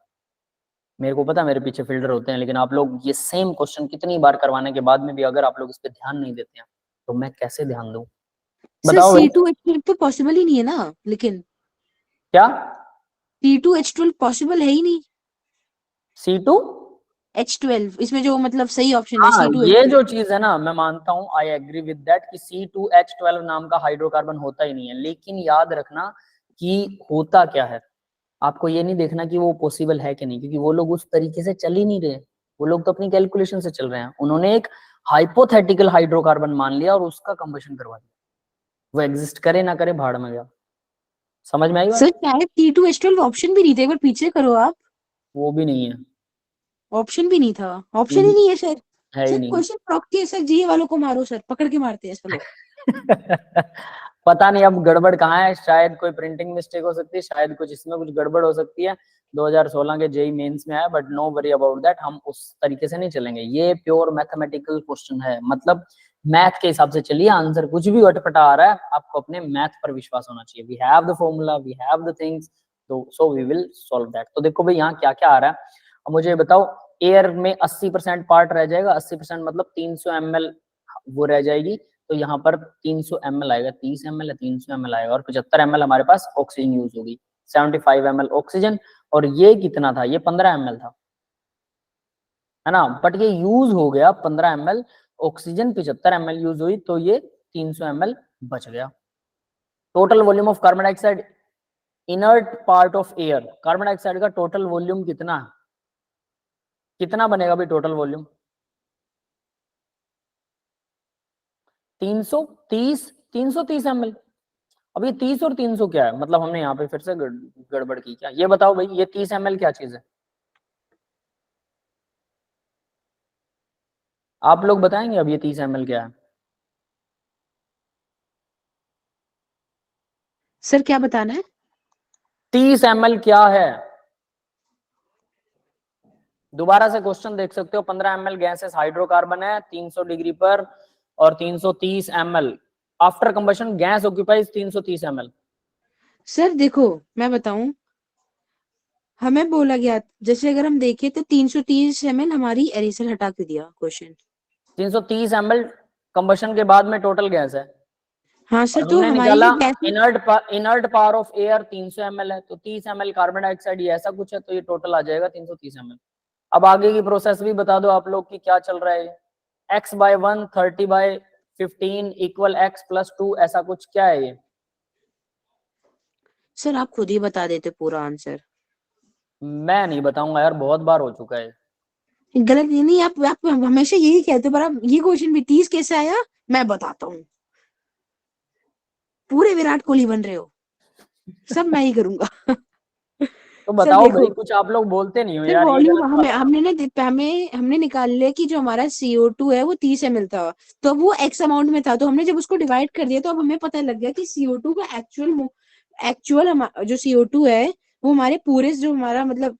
मेरे को पता है मेरे पीछे फिल्डर होते हैं, लेकिन आप लोग ये सेम क्वेश्चन कितनी बार करवाने के बाद में भी अगर आप लोग इस पे ध्यान नहीं देते हैं तो मैं कैसे ध्यान दूं? बताओ भाई। C2H12 तो पॉसिबल ही नहीं है ना, लेकिन क्या C2H12 पॉसिबल है ही नहीं। C2H12 इसमें जो मतलब सही ऑप्शन है हाँ, C2H12। ये जो चीज है ना, मैं मानता हूँ, आई एग्री विद दैट कि C2H12 नाम का हाइड्रोकार्बन होता ही नहीं है। लेकिन याद रखना कि होता क्या है, आपको ये नहीं देखना कि वो पॉसिबल है कि नहीं, क्योंकि वो लोग उस तरीके से चल ही नहीं रहे। वो लोग तो अपनी कैलकुलेशन से चल रहे हैं। उन्होंने एक हाइपोथेटिकल हाइड्रोकार्बन मान लिया और उसका कंबशन करवा दिया। वो एग्जिस्ट करे ना करे, भाड़ में गया। समझ में आई बात? सर शायद C2H12 ऑप्शन भी नहीं था, एक बार पीछे करो आप। वो भी नहीं है, ऑप्शन भी नहीं था, ऑप्शन ही नहीं है सर। है ही सर नहीं। क्वेश्चन प्रॉक्टी है सर, जी वालों को मारो सर, पकड़ के मारते हैं सर लोग। पता नहीं अब गड़बड़ कहाँ है, शायद कोई प्रिंटिंग मिस्टेक हो सकती है, शायद कुछ इसमें कुछ गड़बड़ हो सकती है। 2016 के जेई मेंस में आया, but no worry about that, हम उस तरीके से नहीं चलेंगे। ये प्योर मैथमेटिकल क्वेश्चन है, मतलब मैथ के हिसाब से चलिए, आंसर कुछ भी अटपटा आ रहा है, आपको अपने मैथ पर विश्वास होना चाहिए। We have the formula, we have the things, तो so we will solve that. तो देखो भाई यहाँ क्या क्या आ रहा है, अब मुझे ये बताओ। एयर में 80% पार्ट रह जाएगा, 80% मतलब 300 ml वो रह जाएगी, तो यहाँ पर 300 ml आएगा, 30 ml है, 300 ml आएगा, और 75 ml हमारे पास ऑक्सीजन यूज होगी, 75 ml ऑक्सीजन। और ये कितना था, ये 15 ml था, है ना, बट ये यूज हो गया 15 ml ऑक्सीजन, 75 ml यूज हुई, तो ये 300 ml बच गया। Total volume of carbon dioxide inert part of air, carbon dioxide का टोटल वॉल्यूम कितना है, कितना बनेगा भाई टोटल वॉल्यूम? 330 ml। अब ये 30 और 300 क्या है, मतलब हमने यहाँ पे फिर से गड़बड़ की क्या? ये बताओ भाई, ये 30 ml क्या चीज है? आप लोग बताएंगे अब ये 30 ml क्या है? सर क्या बताना है? 30 ml क्या है? दोबारा से क्वेश्चन देख सकते हो। 15 ml गैसेस हाइड्रोकार्बन है 300 डिग्री पर, और 330 ml after combustion gas occupies 330 ml। Sir देखो मैं बताऊं, हमें बोला गया, जैसे अगर हम देखें तो 330 ml हमारी एरेसर हटा के दिया क्वेश्चन। 330 ml कंबशन के बाद में टोटल गैस है, हाँ सर, और तो हमने हमारी निकाला जो gas inert power of air 300 ml है, तो 30 ml कार्बन डाइऑक्साइड, ये ऐसा कुछ है, तो ये टोटल आ जाएगा 330 ml। अब आगे की प्रोसेस भी बता दो आप लोग की क्या चल रहा है। x/1 30/15 इक्वल x+2, ऐसा कुछ क्या है ये? सर आप खुद ही बता देते पूरा आंसर। मैं नहीं बताऊंगा यार, बहुत बार हो चुका है। गलत ये नहीं, आप हमेशा यही कहते हो, पर आप ये क्वेश्चन भी 30 कैसे आया मैं बताता हूँ। पूरे विराट कोहली बन रहे हो, सब मैं ही करूंगा। तो सर बताओ भाई, देखो, कुछ आप लोग बोलते नहीं हो सर यार, ये वॉल्यूम गलत हमें बात है ना। हमने निकाल लिया कि जो हमारा CO2 है वो 30 ml था, तो अब वो एक्स अमाउंट में था, तो हमने जब उसको डिवाइड कर दिया तो अब हमें पता लग गया कि CO2 का एक्चुअल जो CO2 है वो हमारे पूरे जो हमारा मतलब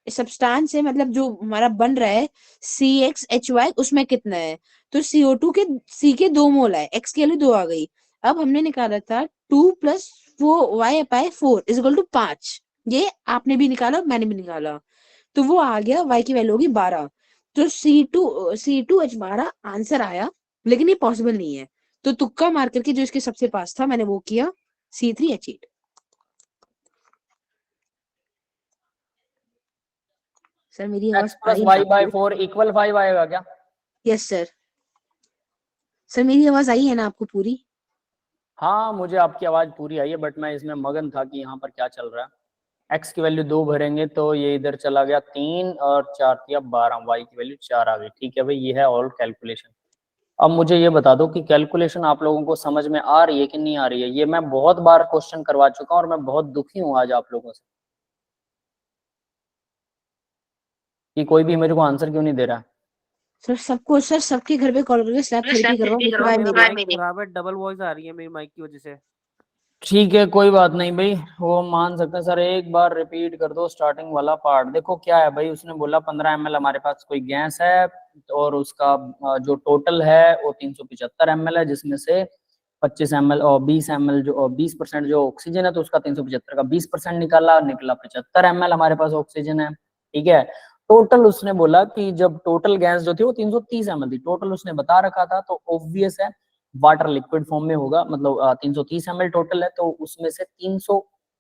सब्सटेंस है, मतलब जो हमारा बन रहा है CXHY, उसमें कितना है। तो CO2 के C के 2 मोल है, X के लिए 2 आ गई। अब हमने निकाला था 2 + 4 Y/4 = 5। ये आपने भी निकाला, मैंने भी निकाला, तो वो आ गया, Y की वैल्यू होगी 12। तो C2H12 आंसर आया, लेकिन ये पॉसिबल नहीं है, तो तुक्का मार करके जो इसके सबसे पास था मैंने वो किया C3H8। सर मेरी आवाज x प्लस आई ना वाई बाई आपको? 4 इक्वल 5 आएगा क्या? Yes sir. सर मेरी आवाज आई है ना आपको पूरी? हाँ, मुझे आपकी आवाज पूरी आई है, बट मैं इसमें मगन था कि यहाँ पर क्या चल रहा है। x की वैल्यू 2 भरेंगे तो ये इधर चला गया 3, और 4 दिया 12, y की वैल्यू 4 आ गई। ठीक है भाई, ये है ऑल कैलकुलेशन। अब मुझे ये बता दो कि कैलकुलेशन आप लोगों को समझ में आ रही है कि नहीं आ रही है। ये मैं बहुत बार क्वेश्चन करवा चुका हूँ, और मैं बहुत दुखी हूँ आज आप लोगों से कि कोई भी मेरे को आंसर क्यों नहीं दे रहा है। सर सबको, सर सबके घर पे कॉल करके स्लैप थेरेपी करवाओ, सिवाय मेरा मेरे। माइक खराब है, डबल वॉइस आ रही है मेरी माइक की वजह से। ठीक है, कोई बात नहीं भाई, वो मान सकते हैं। सर एक बार रिपीट कर दो स्टार्टिंग वाला पार्ट। देखो क्या है भाई, उसने बोला 15 ml हमारे पास कोई गैस है, और उसका जो टोटल है वो 375 ml है, जिसमें से 25 ml और 20 ml जो 20% जो ऑक्सीजन है, तो उसका 375 का 20% निकाला, निकला 75 ml हमारे पास ऑक्सीजन है। ठीक है, टोटल उसने बोला कि जब टोटल गैस जो थी वो 330 ml थी, टोटल उसने बता रखा था, तो ऑब्वियस है वाटर लिक्विड फॉर्म में होगा, मतलब 330 ml टोटल है, तो उसमें से 300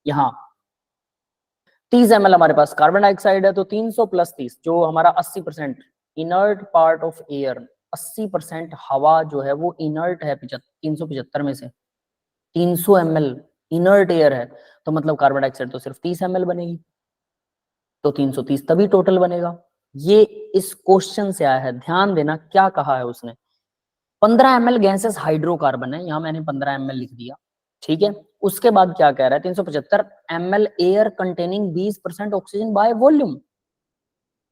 यहाँ 30 ml हमारे पास कार्बन डाइऑक्साइड है, तो 300 + 30 जो हमारा 80% इनर्ट पार्ट ऑफ एयर, 80% हवा जो है वो इनर्ट है 375 में से 300 ml इनर्ट एयर है, तो मतलब कार्बन डाइऑक्साइड तो सिर्फ 30 ml बनेगी, तो 330 तभी टोटल बनेगा। ये इस क्वेश्चन से आया है, ध्यान देना क्या कहा है उसने। 15 ml गैसेस हाइड्रोकार्बन है, यहां मैंने 15 ml लिख दिया। ठीक है, उसके बाद क्या कह रहा है, 375 ml air containing 20% oxygen by volume,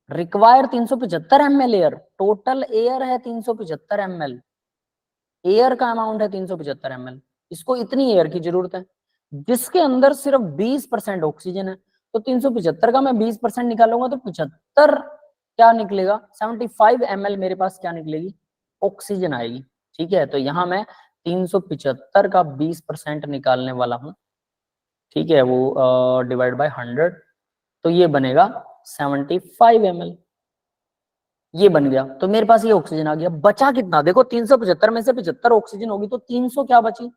require 375 ml air, total air है 375 ml, एयर का अमाउंट है 375 ml, इसको इतनी एयर की जरूरत है, जिसके अंदर सिर्फ 20% ऑक्सीजन है। तो 375 का मैं 20% निकालूंगा तो 75 क्या निकलेगा, 75 ml मेरे पास क्या निकलेगी, ऑक्सीजन आएगी। ठीक है, तो यहाँ मैं 375 का 20% निकालने वाला हूँ। ठीक है, वो डिवाइड बाय 100, तो ये बनेगा 75 ml, ये बन गया। तो मेरे पास ये ऑक्सीजन आ गया। बचा कितना, देखो 375 में से 75 ऑक्सीजन होगी तो 300 क्या बची,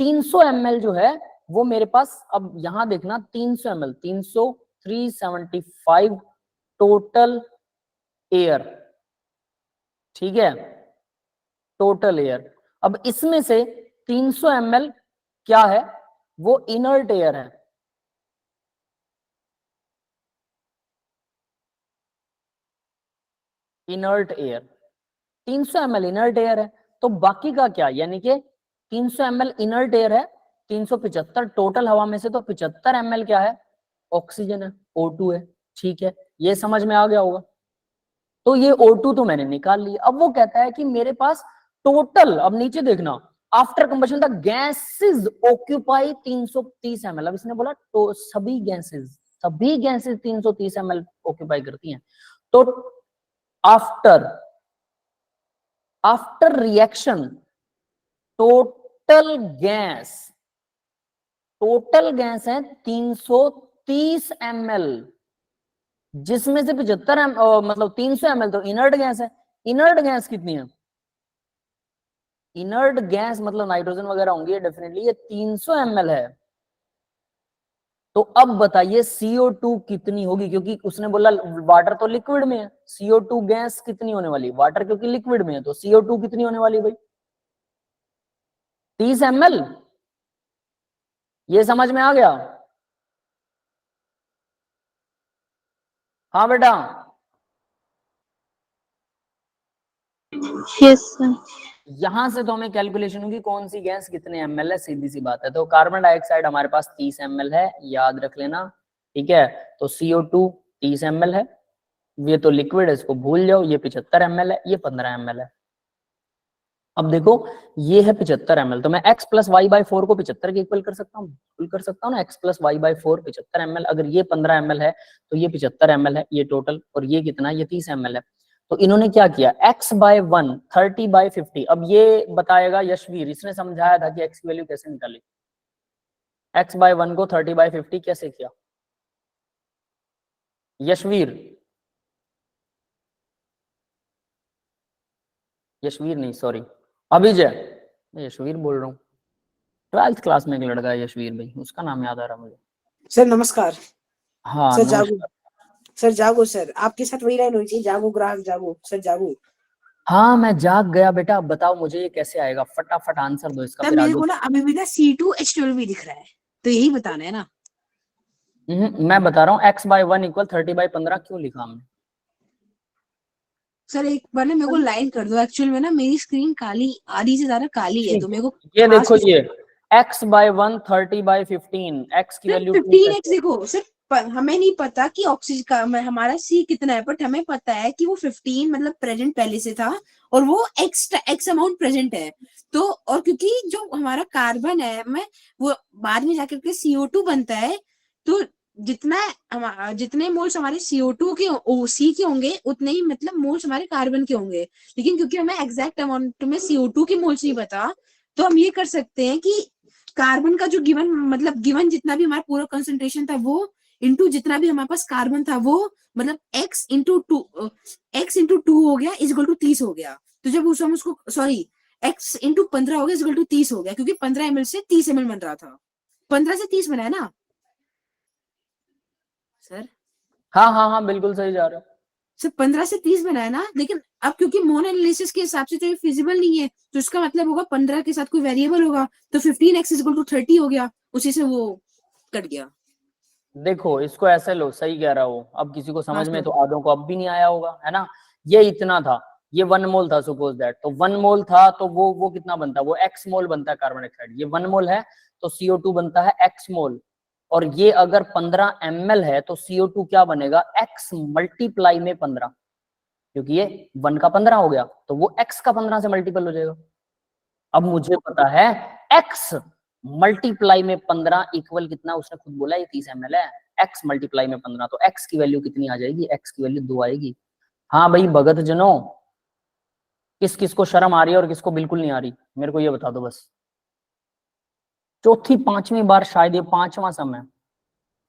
300 ml जो है वो मेरे पास, अब यहां देखना 300 ml, 300 375 टोटल एयर। ठीक है, टोटल एयर। अब इसमें से 300 ml क्या है, वो इनर्ट एयर है। Inert air 300 ml inert air है। तो बाकी का क्या, यानी कि 300 ml इनर्ट एयर है, 375 टोटल हवा में से, तो 75 ml क्या है, ऑक्सीजन है, O2 है। ठीक है, ये समझ में आ गया होगा। तो ये O2 तो मैंने निकाल लिया। अब वो कहता है कि मेरे पास टोटल, अब नीचे देखना, after combustion the gases occupy 330 ml। अब इसने बोला तो सभी गैसेस 330 ml ऑक्यूपाई करती हैं। तो आफ्टर रिएक्शन टोटल गैस है 330 ml, जिसमें से 75 मतलब 300 ml तो इनर्ट गैस है। इनर्ट गैस कितनी है, इनर्ट गैस मतलब नाइट्रोजन वगैरह होंगी डेफिनेटली, ये 300 ml है। तो अब बताइए CO2 कितनी होगी, क्योंकि उसने बोला वाटर तो लिक्विड में है, CO2 गैस कितनी होने वाली, वाटर क्योंकि लिक्विड में है, तो CO2 कितनी होने वाली भाई, 30 ml। ये समझ में आ गया, हाँ बेटा। Yes sir. यहां से तो हमें कैलकुलेशन होगी कौन सी गैस कितने ml है, सीधी सी बात है। तो कार्बन डाइऑक्साइड हमारे पास 30 ml है, याद रख लेना। ठीक है, तो CO2 30 ml है, ये तो लिक्विड है, इसको भूल जाओ। ये 75 ml है, ये 15 ml है। अब देखो ये है 75 ml, तो मैं x प्लस वाई बाई 4 को 75 के इक्वल कर सकता हूँ, बिल्कुल कर सकता हूँ ना। x plus Y by 4 75 ml, अगर ये 15 ml है तो ये 75 ml है ये टोटल, और ये कितना, ये 30 ml है। तो इन्होंने क्या किया, x बाय 1 30 बाय 50। अब ये बताएगा यशवीर, इसने समझाया था कि x की वैल्यू कैसे निकाली। x बाय 1 को 30 बाय 50 कैसे किया, यशवीर, यशवीर नहीं सॉरी अभिजय, मैं यशवीर बोल रहा हूँ। 12th क्लास में एक लड़का है यशवीर भाई, उसका नाम याद आ रहा मुझे। सर नमस्कार। हाँ सर जागो, नमस्कार। सर जागो सर, आपके साथ वही लाइन हुई थी, जागो ग्राहक जागो, सर जागो। हाँ मैं जाग गया बेटा, अब बताओ मुझे ये कैसे आएगा, फटाफट आंसर दो इसका, तब फिर मेरे आगे। को ना अभी भी ना C2H12 भी दिख रहा है, तो यही बताना है ना। मैं बता रहा हूँ x बाय 1 इक्वल 30 बाय 15 क्यों लिखा हमने। सर एक बार ना मेरे को लाइन कर दो, एक्चुअल में ना मेरी स्क्रीन काली, आधी से ज्यादा काली है, तो मेरे को ये खास देखो ये x बाय 1 30 बाय 15, x की वैल्यू 15x देखो सर, हमें नहीं पता कि ऑक्सीजन का हमारा C कितना है, बट हमें पता है कि वो 15 मतलब प्रेजेंट पहले से था, और वो x अमाउंट प्रेजेंट है। तो और क्योंकि जो हमारा कार्बन है, मैं वो बाद में जाकर के CO2 बनता है, तो जितने मोल्स हमारे CO2 के C के होंगे, उतने ही मतलब मोल्स हमारे कार्बन के होंगे। लेकिन क्योंकि हमें एग्जैक्ट अमाउंट में CO2 के मोल्स नहीं पता, तो हम ये कर सकते हैं कि कार्बन का जो गिवन जितना भी हमारा पूरा कंसंट्रेशन था वो इंटू जितना भी हमारे पास कार्बन था वो, मतलब x इंटू टू हो गया इज इक्वल टू 30 हो गया। तो जब हम उसको सॉरी x इंटू 15 हो गया इज इक्वल टू 30 हो गया, क्योंकि 15 ml से 30 ml बन रहा था। 15 से 30 बना है ना सर? हाँ बिल्कुल सही जा रहे हो। सर 15 से 30 बना है ना, लेकिन अब क्योंकि मोन एनालिसिस के हिसाब से तो ये फिजिबल नहीं है, तो इसका मतलब होगा 15 के साथ कोई वेरिएबल होगा, तो 15x इज इक्वल टू 30 हो गया, उसी से वो कट गया। देखो इसको ऐसे लो, सही कह रहा हो। अब किसी को समझ हाँ में सर। तो आधों को अब भी नहीं आया होगा, है ना। ये इतना था, ये 1 मोल था सपोज दैट, तो 1 मोल था तो वो कितना बनता है, वो x मोल बनता है कार्बन डाइऑक्साइड। ये 1 मोल है तो CO2 बनता है x मोल, और ये अगर 15 ml है तो CO2 क्या बनेगा, x मल्टीप्लाई में 15, क्योंकि ये 1 का 15 हो गया तो वो x का 15 से मल्टीपल हो जाएगा। अब मुझे पता है x मल्टीप्लाई में 15 इक्वल कितना, उसने खुद बोला ये 30 ml है। x मल्टीप्लाई में 15, तो x की वैल्यू कितनी आ जाएगी, x की वैल्यू 2 आएगी। हाँ भाई भगत जनों, किस किस को शर्म आ रही है और किसको बिल्कुल नहीं आ रही, मेरे को ये बता दो बस। चौथी पांचवी बार शायद, ये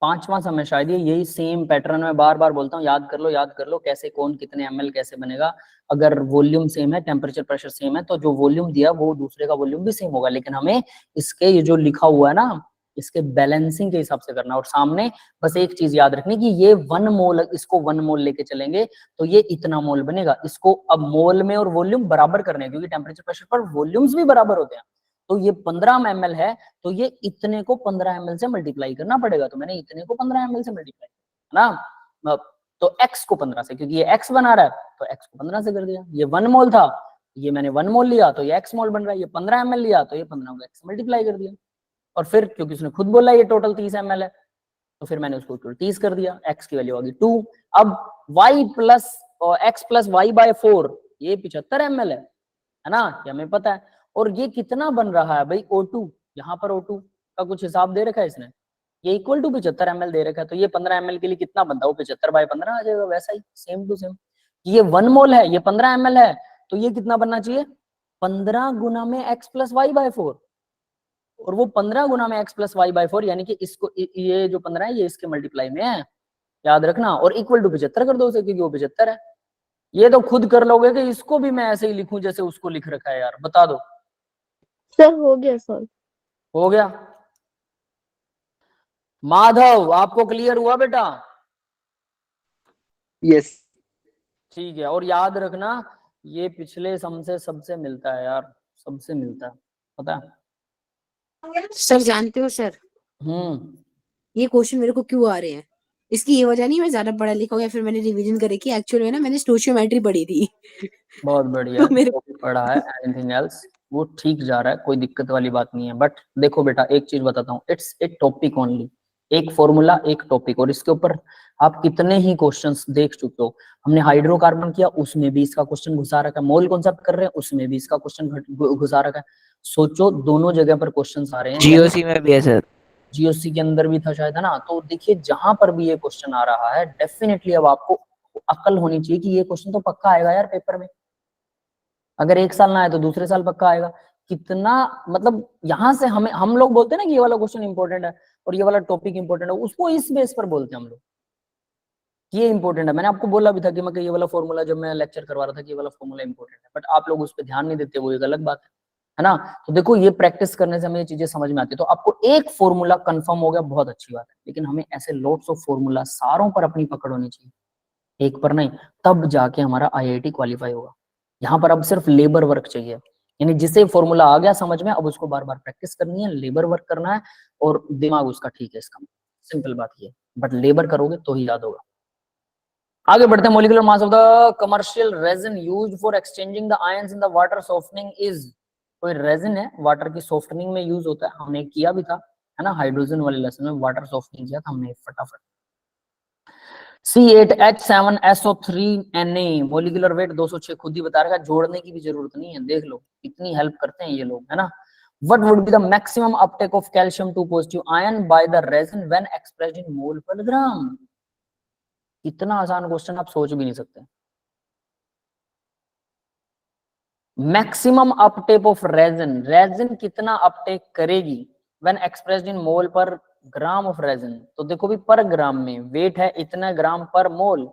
पांचवा समय शायद ये यही सेम पैटर्न में बार बार बोलता हूँ, याद कर लो कैसे कौन कितने ml कैसे बनेगा। अगर वॉल्यूम सेम है, टेम्परेचर प्रेशर सेम है, तो जो वॉल्यूम दिया वो दूसरे का वॉल्यूम भी सेम होगा, लेकिन हमें इसके ये जो लिखा हुआ है ना, इसके बैलेंसिंग के हिसाब से करना। और सामने बस एक चीज याद रखनी कि ये 1 मोल, इसको 1 मोल लेके चलेंगे तो ये इतना मोल बनेगा। इसको अब मोल में और वॉल्यूम बराबर करने हैं, क्योंकि टेम्परेचर प्रेशर पर वॉल्यूम्स भी बराबर होते हैं। तो ये 15 ml है, तो ये इतने को 15 ml से मल्टीप्लाई करना पड़ेगा। तो मैंने इतने को 15 ml से मल्टीप्लाई किया ना, तो x को 15 से, क्योंकि ये x बना रहा है तो x को 15 से कर दिया। ये 1 मोल था, ये मैंने 1 मोल लिया तो ये x मोल बन रहा है। ये 15 ml लिया तो ये 15 को x मल्टीप्लाई कर दिया। और फिर क्योंकि उसने खुद बोला ये टोटल 30 ml है, तो फिर मैंने उसको 30 कर दिया। x की वैल्यू आ गई 2। अब y plus x plus Y by 4, ये 75 ml है ना, ये हमें पता है। और ये कितना बन रहा है भाई, O2, यहाँ पर O2 का कुछ हिसाब दे रखा है इसने, ये इक्वल टू 75 ml दे रखा है। तो ये 15 ml के लिए कितना बनता है, वो 75 बाय 15 आ जाएगा, वैसा ही सेम टू सेम। ये 1 मोल है, ये 15 ml है, तो ये कितना बनना चाहिए, 15 गुना में x प्लस वाई बाय 4। और वो 15 गुना में x प्लस वाई बाय 4, यानी कि इसको ये जो 15 है ये इसके मल्टीप्लाई में है, याद रखना। और इक्वल टू 75 कर दो उसे, क्योंकि वो 75 है। ये तो खुद कर लोगे कि इसको भी मैं ऐसे ही लिखूं जैसे उसको लिख रखा है, यार बता दो। सर हो गया सर। हो गया। माधव आपको क्लियर हुआ बेटा? यस। ठीक है। और याद रखना ये पिछले सम से सबसे मिलता है यार, सबसे मिलता है, पता है। सर जानते हो सर, ये क्वेश्चन मेरे को क्यों आ रहे हैं, इसकी ये वजह नहीं मैं ज्यादा पढ़ा लिखा हूँ या फिर मैंने रिवीजन करे कि एक्चुअली में ना मैंने स्टोचियोमेट्री पढ़ी थी। बहुत बढ़िया, तो मेरे जो भी पढ़ा है एनीथिंग एल्स वो ठीक जा रहा है, कोई दिक्कत वाली बात नहीं है। बट देखो बेटा एक चीज बताता हूँ, इट्स ए टॉपिक ओनली, एक फॉर्मूला एक टॉपिक, और इसके ऊपर आप कितने ही क्वेश्चंस देख चुके हो। हमने हाइड्रोकार्बन किया, उसमें भी इसका क्वेश्चन घुसा रखा है। मोल कॉन्सेप्ट कर रहे हैं, उसमें भी इसका क्वेश्चन घुसा रखा है। सोचो दोनों जगह पर क्वेश्चंस आ रहे हैं। जीओसी में भी है सर, जीओसी के अंदर भी था शायद, है ना। तो देखिए जहां पर भी ये क्वेश्चन आ रहा है, डेफिनेटली अब आपको अक्ल होनी चाहिए कि ये क्वेश्चन तो पक्का आएगा यार पेपर में। अगर एक साल ना आए तो दूसरे साल पक्का आएगा। कितना मतलब यहाँ से हमें, हम लोग बोलते हैं ना कि ये वाला क्वेश्चन इंपॉर्टेंट है और ये वाला टॉपिक इंपॉर्टेंट है, उसको इस बेस पर बोलते हैं हम लोग, ये इंपॉर्टेंट है। मैंने आपको बोला भी था कि मैं ये वाला फॉर्मूला, जब मैं लेक्चर करवा रहा था कि ये वाला फॉर्मूला इंपॉर्टेंट है, बट आप लोग उस पर ध्यान नहीं देते, वो एक अलग बात है ना। तो देखो ये प्रैक्टिस करने से हमें ये चीजें समझ में आती है। तो आपको एक फॉर्मूला कंफर्म हो गया, बहुत अच्छी बात है, लेकिन हमें ऐसे लॉट्स ऑफ फॉर्मूला सारों पर अपनी पकड़ होनी चाहिए, एक पर नहीं, तब जाके हमारा आईआईटी क्वालिफाई होगा। यहाँ पर अब सिर्फ लेबर वर्क चाहिए, यानी जिसे फॉर्मूला आ गया समझ में, अब उसको बार बार प्रैक्टिस करनी है, लेबर वर्क करना है और दिमाग उसका ठीक है, इसका सिंपल बात ये। बट लेबर करोगे तो ही याद होगा। आगे बढ़ते हैं। Molecular mass of the commercial resin used for exchanging the ions in the water softening is, कोई रेजिन है वाटर की सॉफ्टनिंग में यूज होता है, हमने किया भी था, है ना, हाइड्रोजन वाले लेसन में वाटर सॉफ्टनिंग किया था हमने फटाफट। C8H7SO3Na मोलिकुलर वेट 206, खुद ही बता रखा है, जोड़ने की भी जरूरत नहीं है, देख लो इतनी हेल्प करते हैं ये लोग, है ना। What would be the maximum uptake of calcium 2 positive ion by the resin when expressed in mole per gram? इतना आसान क्वेश्चन आप सोच भी नहीं सकते। Maximum Uptake of resin, resin कितना अपटेक करेगी when expressed in mole per gram of resin. तो देखो भी पर ग्राम में वेट है इतना ग्राम पर मोल,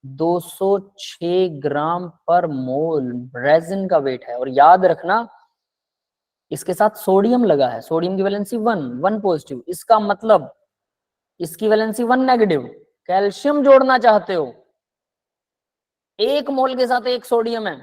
206 ग्राम पर मोल रेजिन का वेट है। और याद रखना इसके साथ सोडियम लगा है, सोडियम की वैलेंसी 1 पॉजिटिव, इसका मतलब इसकी वैलेंसी 1 नेगेटिव। कैल्शियम जोड़ना चाहते हो, एक मोल के साथ एक सोडियम है,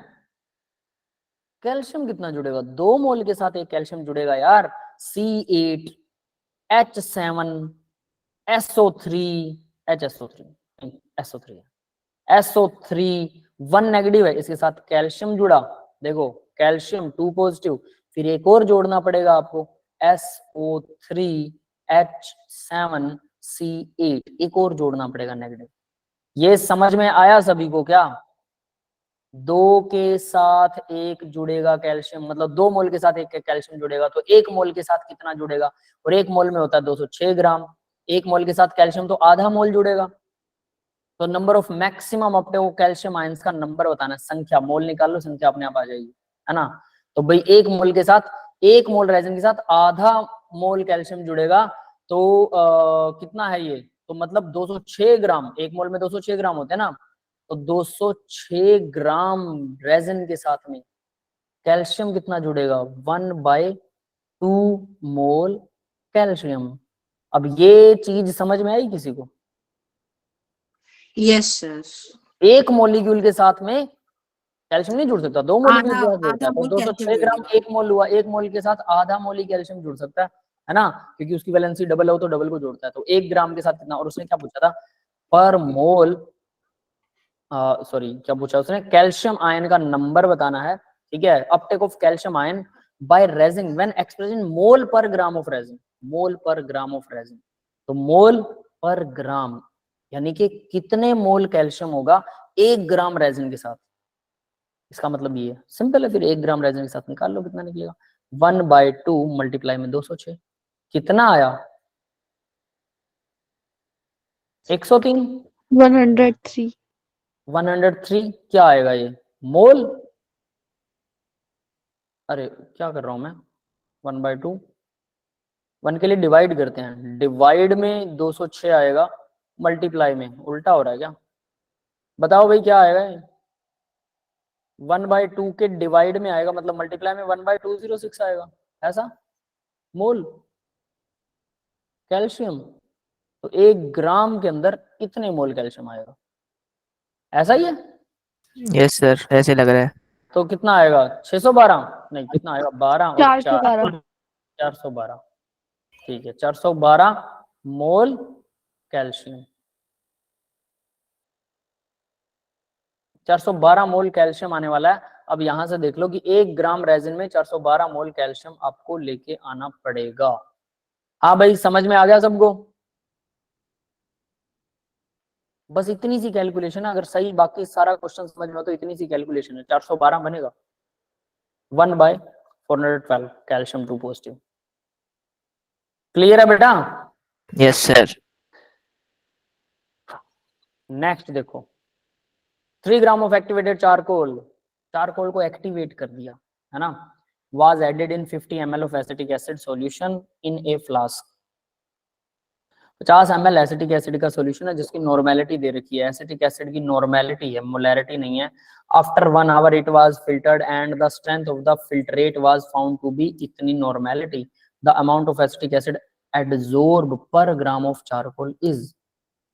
कैल्शियम कितना जुड़ेगा, 2 मोल के साथ एक कैल्शियम जुड़ेगा यार। C8H7SO3 1 नेगेटिव है, इसके साथ कैल्शियम जुड़ा, देखो कैल्शियम 2 पॉजिटिव, फिर एक और जोड़ना पड़ेगा आपको SO3H7C8, एक और जोड़ना पड़ेगा नेगेटिव। ये समझ में आया सभी को क्या? 2 के साथ 1 जुड़ेगा कैल्शियम, मतलब 2 मोल के साथ 1 कैल्शियम जुड़ेगा, तो 1 मोल के साथ कितना जुड़ेगा, और 1 मोल में होता है 206 ग्राम। 1 मोल के साथ कैल्शियम तो आधा मोल जुड़ेगा। तो नंबर ऑफ मैक्सिमम अपने को कैल्शियम आयंस का नंबर बताना है, संख्या, मोल निकाल लो, संख्या अपने आप आ जाएगी, है ना। तो भाई 1 मोल के साथ, 1 मोल रेजन के साथ आधा मोल कैल्शियम जुड़ेगा, तो कितना है ये, तो मतलब 206 ग्राम, 1 मोल में 206 ग्राम होते हैं ना, तो 206 ग्राम रेजन के साथ में कैल्शियम कितना जुड़ेगा, 1/2 मोल कैल्शियम। अब ये चीज समझ में आई किसी को? Yes sir. 1 मॉलिक्यूल के साथ में कैल्शियम नहीं जुड़ सकता, 2 मॉलिक्यूल के साथ जुड़ता आधा है, तो मोल 206 कैल्शियम ग्राम जुड़ेगा। 1 मोल हुआ, 1 मोल के साथ आधा मोल ही कैल्शियम जुड़ सकता है ना, क्योंकि उसकी वैलेंसी डबल हो तो डबल को जोड़ता है। तो 1 ग्राम के साथ कितना, और उसने क्या पूछा था, पर मोल, सॉरी क्या पूछा उसने, कैल्शियम आयन का नंबर बताना है, ठीक है। Uptake of calcium ion by resin when expressed in mole per gram of resin, mole per gram of resin. तो मोल पर ग्राम यानी कि कितने मोल कैल्शियम होगा 1 ग्राम रेजिन के साथ, इसका मतलब ये है, सिंपल है। फिर 1 ग्राम रेजिन के साथ निकाल लो कितना निकलेगा, 1/2 मल्टीप्लाई में 206, कितना आया 103, 103। 103 क्या आएगा ये, मोल, अरे क्या कर रहा हूं मैं, 1/2, 1 के लिए डिवाइड करते हैं, डिवाइड में 206 आएगा, मल्टीप्लाई में उल्टा हो रहा है क्या, बताओ भाई क्या आएगा ये, 1/2 के डिवाइड में आएगा, मतलब मल्टीप्लाई में 1/206 आएगा, ऐसा मोल कैल्शियम। तो 1 ग्राम के अंदर इतने मोल कैल्शियम आएगा, ऐसा ही है। यस सर, ऐसे लग रहा है। तो कितना आएगा 612, नहीं कितना आएगा 12 और 412। 412, ठीक है 412 मोल कैल्शियम, 412 मोल कैल्शियम आने वाला है। अब यहां से देख लो कि 1 ग्राम रेजिन में 412 मोल कैल्शियम आपको लेके आना पड़ेगा। हाँ भाई समझ में आ गया सबको, बस इतनी सी कैलकुलेशन है, अगर सही बाकी सारा क्वेश्चन समझ में हो तो इतनी सी कैलकुलेशन है, 412 बनेगा 1/412 कैल्शियम 2 पॉजिटिव। क्लियर है बेटा? Yes sir. नेक्स्ट देखो, 3 gram of activated charcoal, charcoal को एक्टिवेट कर दिया है ना, was added in 50 ml of acetic acid solution in a flask। 50 ml acetic acid का सॉल्यूशन है जिसकी नॉर्मेलिटी दे रखी है, एसिटिक एसिड की नॉर्मेलिटी है, मोलैरिटी नहीं है। After 1 hour it was filtered and the strength of the filtrate was found to be इतनी normality, the amount of acetic acid adsorbed per gram of charcoal is,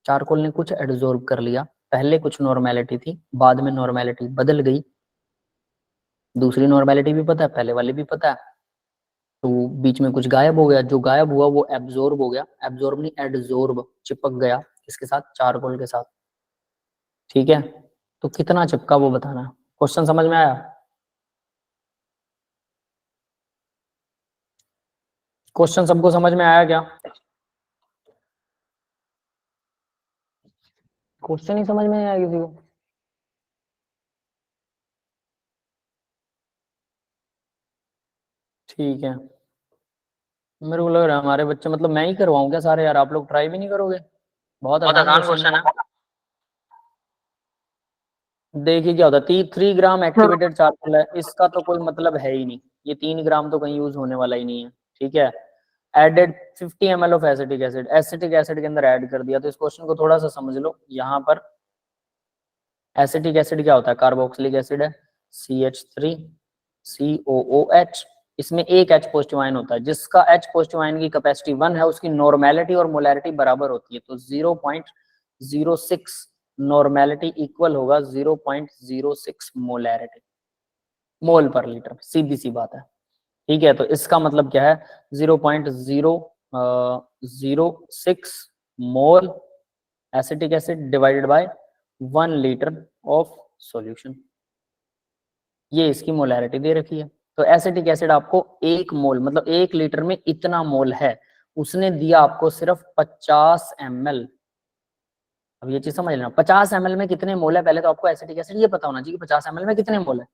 charcoal ने कुछ adsorb कर लिया, पहले कुछ नॉर्मेलिटी थी, बाद में नॉर्मेलिटी बदल गई, दूसरी नॉर्मेलिटी भी पता है, पहले वाली भी पता है, तो बीच में कुछ गायब हो गया, जो गायब हुआ वो एब्जॉर्ब हो गया, एब्जॉर्ब नहीं एडजॉर्ब, चिपक गया किसके साथ, चारकोल के साथ, ठीक है। तो कितना चिपका वो बताना है, क्वेश्चन समझ में आया? क्वेश्चन सबको समझ में आया क्या? क्वेश्चन ही समझ में नहीं आया किसी को? ठीक है, मेरे को लग रहा है हमारे बच्चे, मतलब मैं ही करवाऊं क्या सारे यार, आप लोग ट्राई भी नहीं करोगे? बहुत आसान क्वेश्चन है। देखिए क्या होता है, 3 ग्राम एक्टिवेटेड चारकोल है, इसका तो कोई मतलब है ही नहीं, ये 3 ग्राम तो कहीं यूज होने वाला ही नहीं है, ठीक है। Added 50 ml of acetic acid, acetic acid के अंदर ऐड कर दिया, तो इस क्वेश्चन को थोड़ा सा समझ लो। यहाँ पर एसिटिक एसिड क्या होता है, कार्बोक्सिलिक एसिड है, CH3COOH, इसमें एक H पॉजिटिव आयन होता है, जिसका H पॉजिटिव आयन की कैपेसिटी 1 है, उसकी नॉर्मेलिटी और मोलैरिटी बराबर होती है, तो 0.06 नॉर्मेलिटी इक्वल होगा 0.06 मोलैरिटी, मोल पर लीटर, सीधी सी बात है, ठीक है। तो इसका मतलब क्या है, 0.006 mole acetic acid divided by 1 litre of solution, ये इसकी मोलैरिटी दे रखी है। तो एसिटिक एसिड आपको 1 मोल, मतलब 1 लीटर में इतना मोल है, उसने दिया आपको सिर्फ 50 ml, अब ये चीज समझ लेना, 50 ml में कितने मोल है, पहले तो आपको एसिटिक एसिड ये पता होना चाहिए कि 50 ml में कितने मोल है।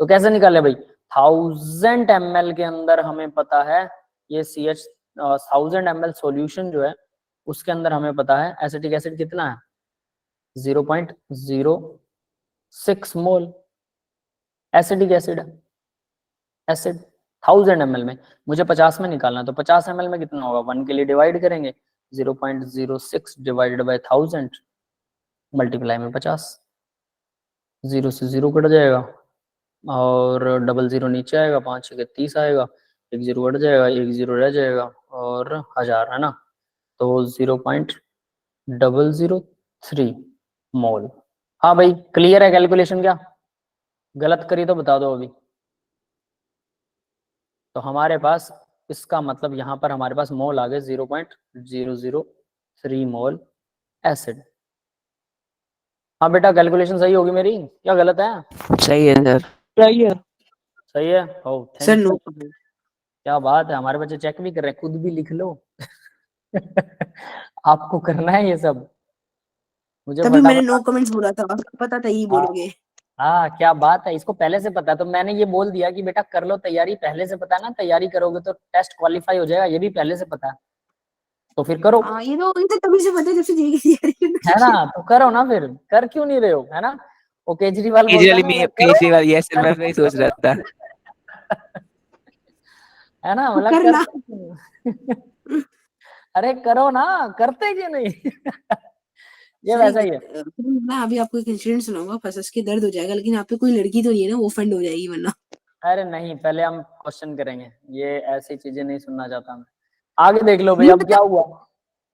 तो कैसे निकाले भाई, 1000 ml के अंदर हमें पता है ये CH 1000 ml सॉल्यूशन जो है उसके अंदर हमें पता है एसिटिक एसिड कितना है 0.06 मोल एसिडिक एसिड है। एसिड 1000 ml में, मुझे 50 में निकालना है, तो 50 ml में कितना होगा, 1 के लिए डिवाइड करेंगे, 0.06 डिवाइडेड बाय 1000 मल्टीप्लाई में 50, 0 से 0 कट जाएगा और डबल 0 नीचे आएगा, 5 के 30 आएगा, 1 0 कट जाएगा, 1 0 रह जाएगा और 1000 है ना, तो 0.003 मोल। हाँ भाई क्लियर है कैलकुलेशन, क्या गलत करी तो बता दो अभी। तो हमारे पास इसका मतलब यहाँ पर हमारे पास मोल आ गए 0.003 मोल एसिड। हाँ बेटा कैलकुलेशन सही होगी मेरी, क्या गलत है? सही है सर। सही है। सही है। ओ सर थैंक नो यू, क्या बात है, हमारे बच्चे चेक भी कर रहे हैं, खुद भी लिख लो। आपको करना है ये सब, मुझे तभी मैंने फटाफट। नो कमेंट्स बोला था, पता था यही बोलोगे। हाँ क्या बात है, इसको पहले से पता है, तो मैंने ये बोल दिया कि बेटा कर लो तैयारी, पहले से पता है ना, तैयारी करोगे तो टेस्ट क्वालिफाई हो जाएगा, ये भी पहले से पता है, तो फिर करो। हाँ ये तो तभी से पता है जब से जेईई की तैयारी करना है शुरू ना, तो करो ना फिर, कर क्यों नहीं रहे हो, है ना। वो केजरीवाल बोलता है केजरीवाल ना, में "अरे करो केजरीवाल, यस सर, मैं वही सोच रहा था। है ना, तो मतलब करना। करते क्यों? अरे करो ना, करते क्यों नहीं? ये सर वैसा ही है। मैं अभी आपको एक इंसिडेंट सुनाऊंगा, फंस के दर्द हो जाएगा, लेकिन यहाँ पे कोई लड़की तो नहीं है ना, वो ऑफेंड हो जाएगी वरना। अरे नहीं, पहले हम क्वेश्चन करेंगे, ये ऐसी चीजें नहीं सुनना चाहता मैं। आगे देख लो भाई, नहीं अब क्या हुआ,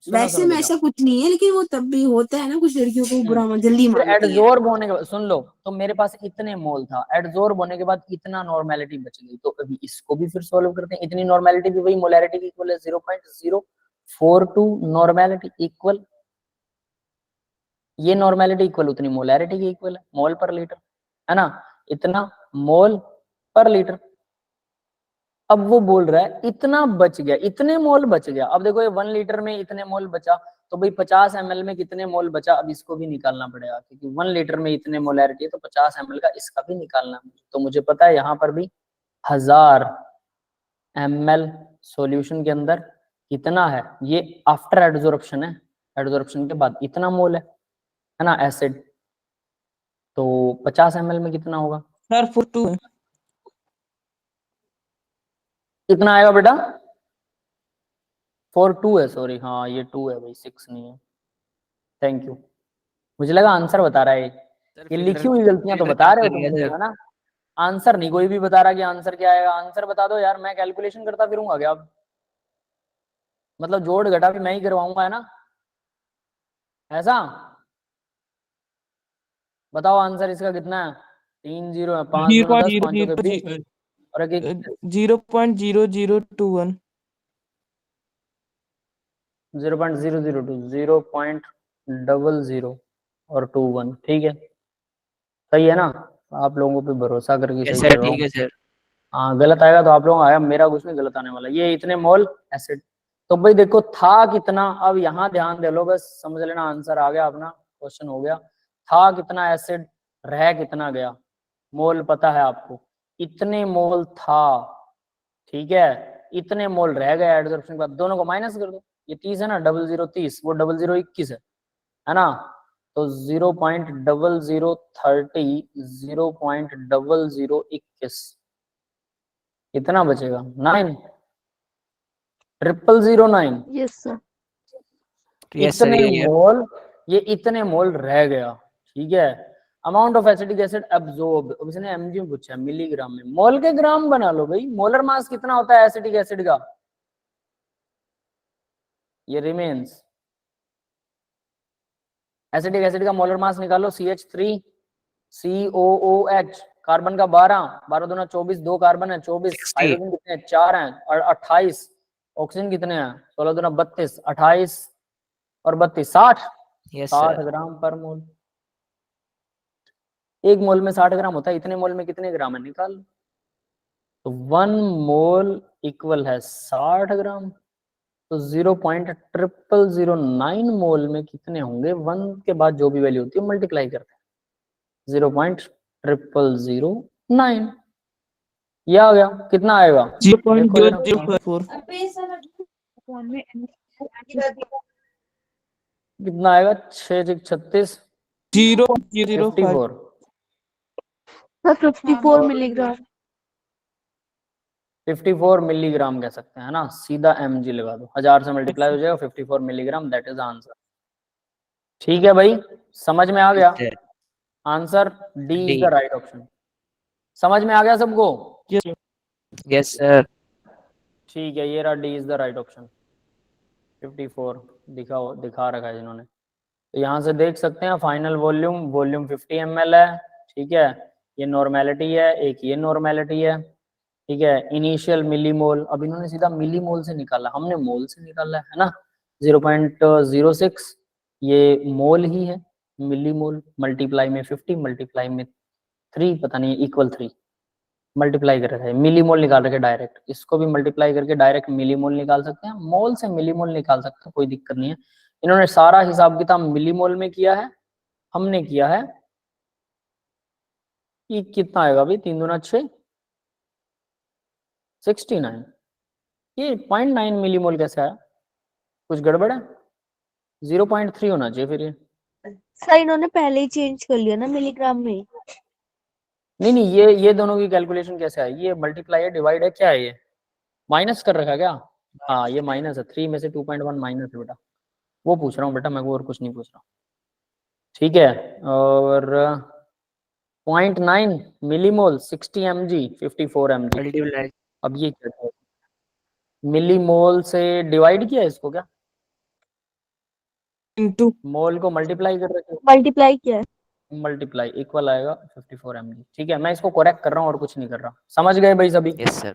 सुनो वैसे सुनो में बेटा। ऐसा कुछ नहीं है, लेकिन वो तब भी होता है ना, कुछ लड़कियों को बुरा जल्दी फिर मानती हैं। एडजॉर्ब होने के बाद सुन लो, तो मेरे पास इतने मोल था, एडजॉर्ब होने के बाद इतना नॉर्मेलिटी बच गई, तो अभी इसको भी फिर सॉल्व करते हैं। इतनी नॉर्मेलिटी भी वही मोलैरिटी की इक्वल है 0.042 नॉर्मेलिटी इक्वल, ये नॉर्मेलिटी इक्वल उतनी मोलैरिटी की इक्वल है, मोल पर लीटर, है ना, इतना मोल पर लीटर। अब वो बोल रहा है इतना बच गया, इतने मोल बच गया। अब देखो ये 1 लीटर में इतने मोल बचा, तो भाई 50 ml में कितने मोल बचा, अब इसको भी निकालना पड़ेगा, क्योंकि 1 लीटर में इतने मोलैरिटी है, तो 50 ml का इसका भी निकालना है। तो मुझे पता है यहाँ पर भी 1000 ml सॉल्यूशन के अंदर कितना है, ये आफ्टर एडजॉर्प्शन है, एडजॉर्प्शन के बाद इतना मोल है ना एसिड, तो 50 ml में कितना होगा, सर 42 है। कितना आएगा बेटा, 42 है, सॉरी, हाँ ये 2 है भाई, 6 नहीं है, थैंक यू। मुझे लगा आंसर बता रहा है, सर ये फिल्टर लिखी हुई गलतियां तो फिल्टर बता काम रहे हो कर तुम गया मुझे, सर। है ना। आंसर नहीं कोई भी बता रहा कि आंसर क्या आएगा, आंसर बता दो यार, मैं कैलकुलेशन करता फिरूंगा क्या अब, मतलब जोड़ घटा भी मैं ही करवाऊंगा, है ना, ऐसा। बताओ आंसर इसका कितना है, 3 0 है, 5 जीरो दूना पॉइंट 10, जीरो 5 चौके 20 जीरो और एक 0.0021। 0.002 0.00 और 21, ठीक है, सही है ना। आप लोगों पे भरोसा करके यस सही सर, कर रहा ठीक हूँ। है सर। हाँ गलत आएगा तो आप लोग आया, मेरा कुछ नहीं गलत आने वाला। ये इतने मोल एसिड, तो भाई देखो था कितना, अब यहाँ ध्यान दे लो बस, समझ लेना आंसर आ गया अपना, क्वेश्चन हो गया। था कितना एसिड, रह कितना गया, मोल पता है आपको, इतने मोल था, ठीक है, इतने मोल रह गए एडजॉर्प्शन के बाद, दोनों को माइनस कर दो, ये 30 है ना, 00 30, वो 00 21 है ना, तो 0.0030 0.0021 कितना बचेगा, 9 00009। Yes, sir. यस सर, इतने यही है। मोल, ये इतने मोल रह गया, ठीक है। Amount of acetic acid absorb, अब इसने एमजी में पूछा, मिलीग्राम में, मोल के ग्राम बना लो भाई, मोलर मास कितना होता है एसिटिक एसिड का, ये रिमेन्स, एसिटिक एसिड का मोलर मास निकालो, CH3 COOH, कार्बन का 12, 12 दूना 24, 2 कार्बन है 24, 60। हाइड्रोजन कितने हैं 4 हैं और 28, ऑक्सीजन कितने हैं 16 दूना 32, 28 और 32 60, यस 60 सर। ग्राम पर मोल। एक मोल में 60 ग्राम होता है, इतने मोल में कितने ग्राम है निकाल, तो 1 मोल इक्वल है 60 ग्राम, तो 0.0009 मोल में कितने होंगे, 1 के बाद जो भी वैल्यू होती है मल्टीप्लाई करते हैं, 0.0009, ये आ गया। कितना आएगा देखो जरा, 0.0054 कितना आएगा, 6×36 0.005 54 सर 54 मिलीग्राम। 54 मिलीग्राम कह सकते हैं ना, सीधा mg लगा दो, 1000 से मल्टीप्लाई हो जाएगा, 54 मिलीग्राम, दैट इज आंसर। ठीक है भाई, समझ में आ गया, answer D is the D. Right option. समझ में आ गया सबको? Yes, sir. ठीक है, ये रहा, D is the right option. 54 दिखा रखा है जिन्होंने। तो यहाँ से देख सकते हैं फाइनल वॉल्यूम 50 ml है, ठीक है, ये नॉर्मेलिटी है, एक ये नॉर्मेलिटी है, ठीक है। इनिशियल मिलीमोल, अब इन्होंने सीधा मिलीमोल से निकाला, हमने मोल से निकाला है ना, 0.06, ये मोल ही है, मिलीमोल मल्टीप्लाई में 50 मल्टीप्लाई में 3, पता नहीं इक्वल 3, मल्टीप्लाई कर रखा है, मिलीमोल निकाल रखे डायरेक्ट, इसको भी मल्टीप्लाई करके डायरेक्ट मिलीमोल निकाल सकते हैं, मोल से मिलीमोल निकाल सकते हैं, कोई दिक्कत नहीं है। इन्होंने सारा हिसाब किताब मिलीमोल में किया है, हमने किया है, ये कितना आएगा भाई, 3 दूना 6, 69, ये 0.9 मिलीमोल कैसे आया, कुछ गड़बड़ है, 0.3 होना चाहिए फिर ये। सर इन्होंने पहले ही चेंज कर लिया ना मिलीग्राम में। नहीं, ये दोनों की कैलकुलेशन कैसे है, ये मल्टीप्लाई है डिवाइड है, क्या है ये, माइनस कर रखा है क्या? हाँ ये माइनस है, 3 में से 2.1 माइनस है बेटा, वो पूछ रहा हूँ बेटा मैं, को और कुछ नहीं पूछ रहा। ठीक है, और 0.9 मिलीमोल 60 mg 54 mg, Multiply. अब ये क्या है, मिलीमोल से डिवाइड किया इसको क्या, into मोल को मल्टीप्लाई कर रखे, मल्टीप्लाई किया है। मल्टीप्लाई इक्वल आएगा 54 mg। ठीक है, मैं इसको करेक्ट कर रहा हूँ और कुछ नहीं कर रहा, समझ गए भाई सभी? Yes, sir.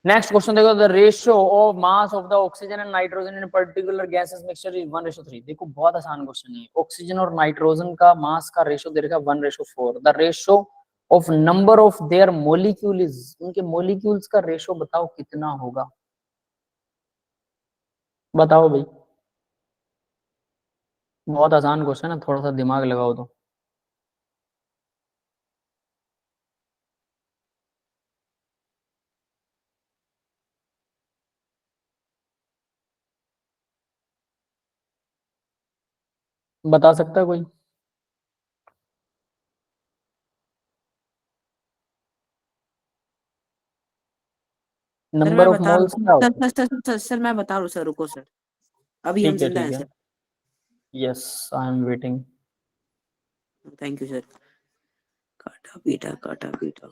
नेक्स्ट क्वेश्चन देखो, the ratio of mass of the oxygen and nitrogen in particular gases mixture is 1:3। देखो बहुत आसान क्वेश्चन है, ऑक्सीजन और नाइट्रोजन का मास का रेशियो दे रखा है 1:4। The ratio of number of their molecule is, उनके मोलिक्यूल्स का रेशियो बताओ कितना होगा, बताओ भाई, बहुत आसान क्वेश्चन है, थोड़ा सा दिमाग लगाओ तो। बता सकता है कोई? सर नंबर मैं ऑफ बता रहा मोल्स क्या हूँ होता है? सर मैं बता रहा हूँ सर, रुको सर, अभी हम ठीक है जिंदा ठीक हैं है, sir. Yes I am waiting. Thank you sir. काटा पीटा काटा पीटा।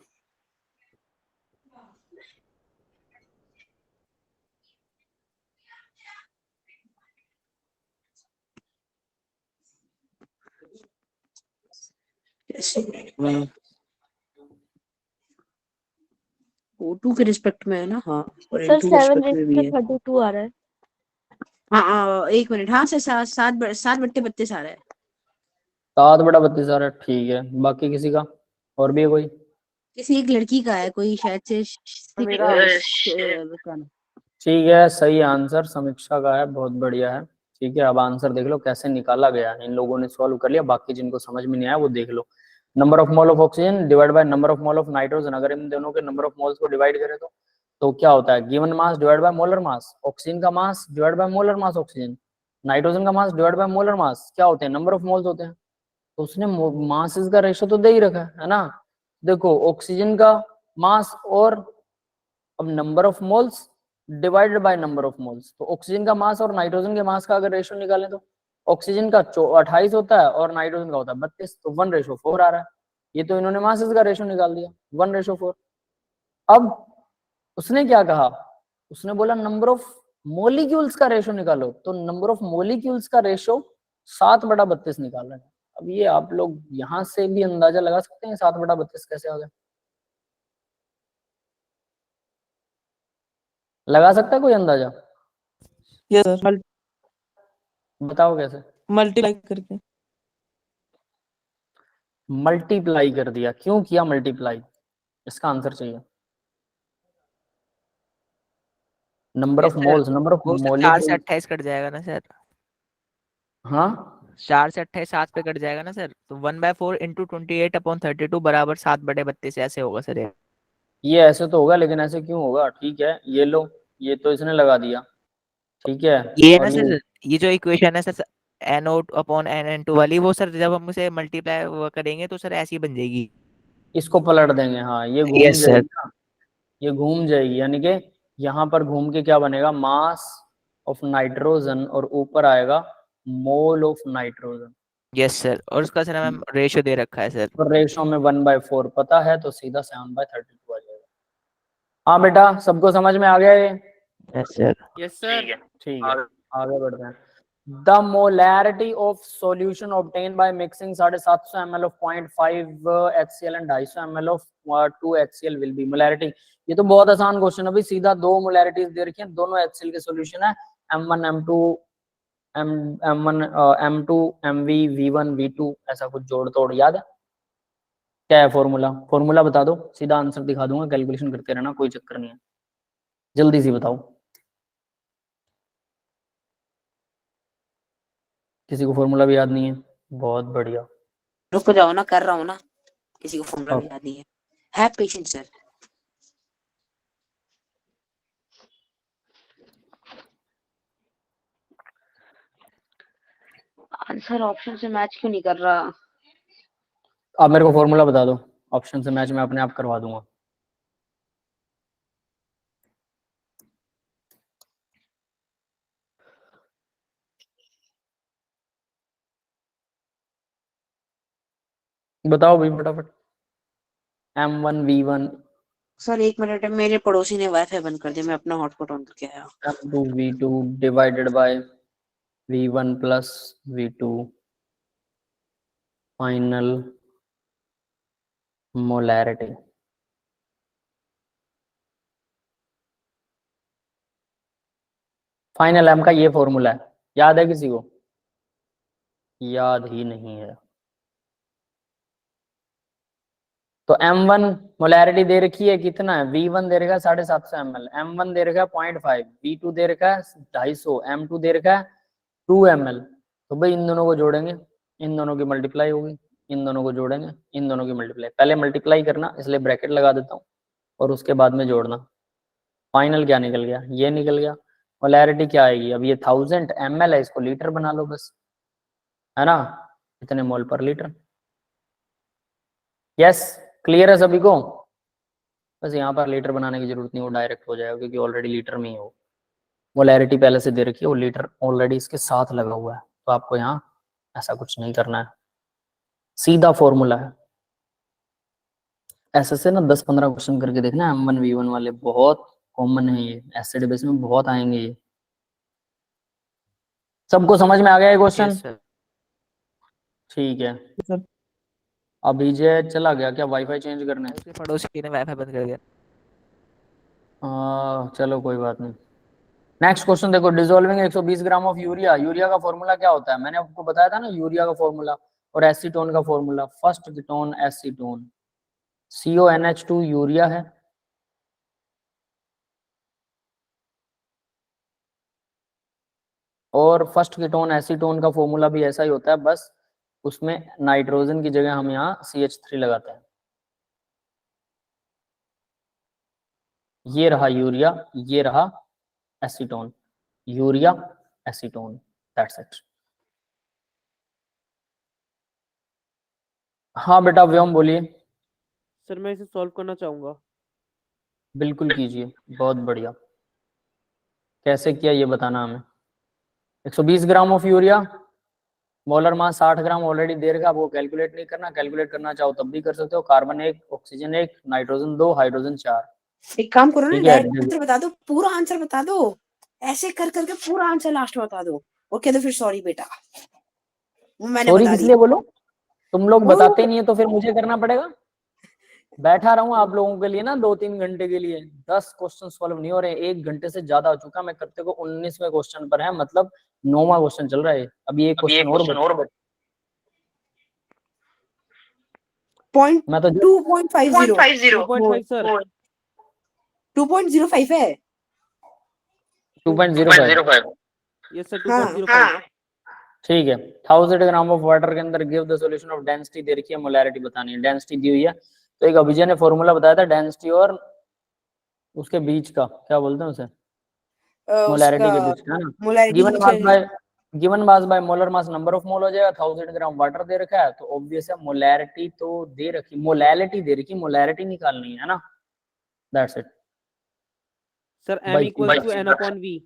O2 के रिस्पेक्ट में है ना, हाँ, और सर N2 के 7 रिस्पेक्ट में भी है। 32 आ रहा है। हाँ 1 मिनट, हाँ सर, 7/32 आ रहा है। 7/32 आ रहा है, ठीक है, बाकी किसी का और भी है कोई? किसी एक लड़की का है, कोई शायद से ठीक है, सही आंसर समीक्षा का है, बहुत बढ़िया है। ठीक है, अब आंसर देख लो कैसे निकाला गया है, इन लोगों ने सॉल्व कर लिया, बाकी जिनको समझ में नहीं आया वो देख लो। Number of mole of oxygen divide by number of mole of nitrogen, अगर इन दोनों के नंबर ऑफ मोल्स को डिवाइड करें तो क्या होता है, given mass divide by molar mass, oxygen का mass divide by molar mass oxygen, nitrogen का mass divide by molar mass क्या होते हैं, नंबर ऑफ मोल्स होते हैं। तो उसने मासेस का रेशो तो दे ही रखा है ना, देखो ऑक्सीजन का मास और अब number of moles divided by number of moles, तो ऑक्सीजन का मास और नाइट्रोजन के मास का अगर रेशियो निकालें तो ऑक्सीजन का 28 होता है और नाइट्रोजन का होता है 32, तो 1:4 आ रहा है। ये तो इन्होंने मासेस का रेशियो निकाल दिया 1:4। अब उसने क्या कहा, उसने बोला नंबर ऑफ मोलिक्यूल्स का रेशियो निकालो, तो नंबर ऑफ मोलिक्यूल्स का रेशियो 7/32 निकाल रहे हैं। अब ये आप लोग यहां से भी अंदाजा लगा सकते हैं 7/32 कैसे आ गया, लगा सकता है कोई अंदाजा? यस सर, बताओ कैसे? मल्टीप्लाई करके। मल्टीप्लाई कर दिया, क्यों किया मल्टीप्लाई, इसका आंसर चाहिए। Number Yes, of sir. Moles, number of वो सर 4 से मॉलिक्यूल। 28 कट जाएगा ना सर, हाँ 4 से 28 7 पे कट जाएगा ना सर, तो 1/4 इंटू 28/32 बराबर 7/32 ऐसे होगा सर ये ऐसे तो होगा, लेकिन ऐसे क्यों होगा? ठीक है, ये लो, ये तो इसने लगा दिया, ठीक है। ये है और ना सर, ये जो इक्वेशन है सर NO/NN2 वाली, वो सर जब हम उसे मल्टीप्लाई करेंगे तो सर ऐसी बन जाएगी। इसको पलट देंगे, हाँ ये घूम यस सर। जाएगी ना, ये घूम जाएगी, यानी कि यहाँ पर घूम के क्या बनेगा, मास ऑफ नाइट्रोजन, और ऊपर आएगा मोल ऑफ नाइट्रोजन। यस सर, और उसका सर हमें रेशियो दे रखा है सर। पर रेशो में 1/4 पता है, तो सीधा 7/32 आ जाएगा। हाँ बेटा, सबको समझ में आ गया ये? Yes sir. Yes sir. ठीक है, आगे बढ़ते हैं। The molarity of solution obtain by mixing 750 ml of 0.5 HCl and 250 ml of 2 HCl will be molarity. ये तो बहुत आसान क्वेश्चन है भाई, सीधा दो मोलैरिटीज दे रखी हैं, दोनों HCl के सॉल्यूशन है, M1 M2 M1 M2 MV V1 V2, ऐसा कुछ जोड़ तोड़ याद है? क्या है फॉर्मूला? फॉर्मूला बता दो, सीधा आंसर दिखा दूंगा, कैलकुलेशन करते रहना, कोई चक्कर नहीं है, जल्दी से बताओ। किसी को फॉर्मूला भी याद नहीं है? बहुत बढ़िया। रुक जाओ ना, कर रहा हूँ ना, किसी को फॉर्मूला भी Okay. याद नहीं है। Have patience sir. Answer option से मैच क्यों नहीं कर रहा? आप मेरे को फॉर्मूला बता दो, ऑप्शन से मैच मैं अपने आप करवा दूंगा। बताओ भाई फटाफट। M1 V1 सर 1 मिनट, मेरे पड़ोसी ने वाईफाई बंद कर दिया, मैं अपना हॉटस्पॉट ऑन करके आया। M2 V2 divided by V1 plus V2 final molarity. Final M का ये फॉर्मूला है, याद है किसी को? याद ही नहीं है तो M1 मोलैरिटी दे रखी है, कितना है? V1 दे रखा है 750 ml, M1 दे रखा है 0.5, V2 दे रखा है 250, M2 दे रखा है 2 ml। तो भाई इन दोनों को जोड़ेंगे, इन दोनों की मल्टीप्लाई होगी, इन दोनों को जोड़ेंगे, इन दोनों की मल्टीप्लाई, पहले मल्टीप्लाई करना इसलिए ब्रैकेट लगा देता हूँ, और उसके बाद में जोड़ना। फाइनल क्या निकल गया? ये निकल गया। मोलैरिटी क्या आएगी? अब ये 1000 ml है, इसको लीटर बना लो बस, है ना, इतने मोल पर लीटर। यस, क्लियर है सभी को? बस यहाँ पर लीटर बनाने की जरूरत नहीं, वो डायरेक्ट हो जाएगा, क्योंकि ऑलरेडी लीटर में ही हो, मोलैरिटी पहले से दे रखी है, वो लीटर ऑलरेडी इसके साथ लगा हुआ है, तो आपको यहाँ ऐसा कुछ नहीं करना है, सीधा फॉर्मूला है। ऐसे से ना 10-15 क्वेश्चन करके देखना, M1 V1 वाले बहुत कॉमन है, ये एसिड बेस में बहुत आएंगे ये। सबको समझ में आ गया ये क्वेश्चन? Yes sir. ठीक है। सर अभी जे चला गया क्या वाईफाई चेंज करने? उसके पड़ोसी ने वाईफाई बंद कर दिया। चलो कोई बात नहीं। नेक्स्ट क्वेश्चन देखो, dissolving 120 gram of urea. Urea का फॉर्मूला क्या होता है? मैंने आपको बताया था ना यूरिया का फॉर्मूला, और एसीटोन का formula, first ketone acetone, CONH2 urea है, और फर्स्ट कीटोन एसीटोन का फॉर्मूला भी ऐसा ही होता है, बस उसमें नाइट्रोजन की जगह हम यहाँ CH3 लगाते हैं। ये रहा यूरिया, ये रहा acetone, urea acetone, that's it. हाँ बेटा व्योम बोलिए। सर मैं इसे सॉल्व करना चाहूंगा। बिल्कुल कीजिए, बहुत बढ़िया। कैसे किया ये बताना हमें। 120 gram of urea, molar mass 60 gram already दे रखा, आपको कैलकुलेट नहीं करना, कैलकुलेट करना चाहो तब भी कर सकते हो। Carbon 1, oxygen 1, nitrogen 2, hydrogen 4। एक काम करो ना, ठीक है, डायरेक्ट आंसर बता दो, पूरा आंसर बता दो, ऐसे कर करके पूरा आंसर लास्ट में बता दो, और कह दो फिर सॉरी बेटा, वो मैंने सॉरी बता किस दिया। लिए बोलो? तुम लोग वो बताते नहीं है तो फिर मुझे करना पड़ेगा। बैठा रहूं आप लोगों के लिए ना 2-3 घंटे के लिए, 10 क्वेश्चन सॉल्व नहीं हो रहे, 1 घंटे से ज्यादा हो चुका, मैं करते को 19वें क्वेश्चन पर है, मतलब 9वां क्वेश्चन चल रहा है, अभी एक क्वेश्चन और बचा। पॉइंट मैं तो 2.50 2.5 सर। 2.05 है। 2.05। यस सर हाँ 2.05। ठीक है। 1000 ग्राम ऑफ वाटर के अंदर give the solution of density दे रखी है, मोलैरिटी बतानी है। डेंसिटी दी हुई है, तो एक अभिजय ने फॉर्मूला बताया था डेंसिटी और उसके बीच का, क्या बोलते हैं उसे, मोलैरिटी उसका के बीच का, है ना। Molarity given mass by molar mass number of मोल हो जाएगा। 1000 ग्राम वाटर दे रखा है, तो ऑब्वियस है मोलैरिटी तो दे रखी, मोलैलिटी दे रखी, मोलैरिटी निकालनी है ना। That's it. सर m भाई equals to n upon v।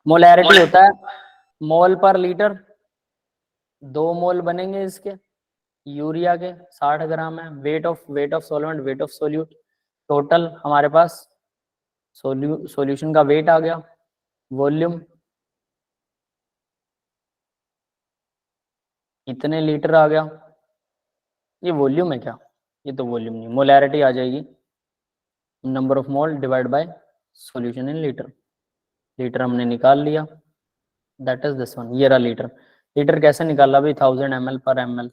Molarity होता है मोल पर लीटर, 2 मोल बनेंगे इसके यूरिया के, 60 ग्राम है। Weight of solvent, weight of solute, total हमारे पास सॉल्यूशन का वेट आ गया। वॉल्यूम इतने लीटर आ गया। ये वॉल्यूम है क्या, ये तो वॉल्यूम नहीं, मोलैरिटी आ जाएगी number of mole divide by solution in litre. Litre हमने निकाल लिया, दैट इज दिस वन। ये रहा लीटर। लीटर कैसे निकाला भाई, 1000 ml पर ml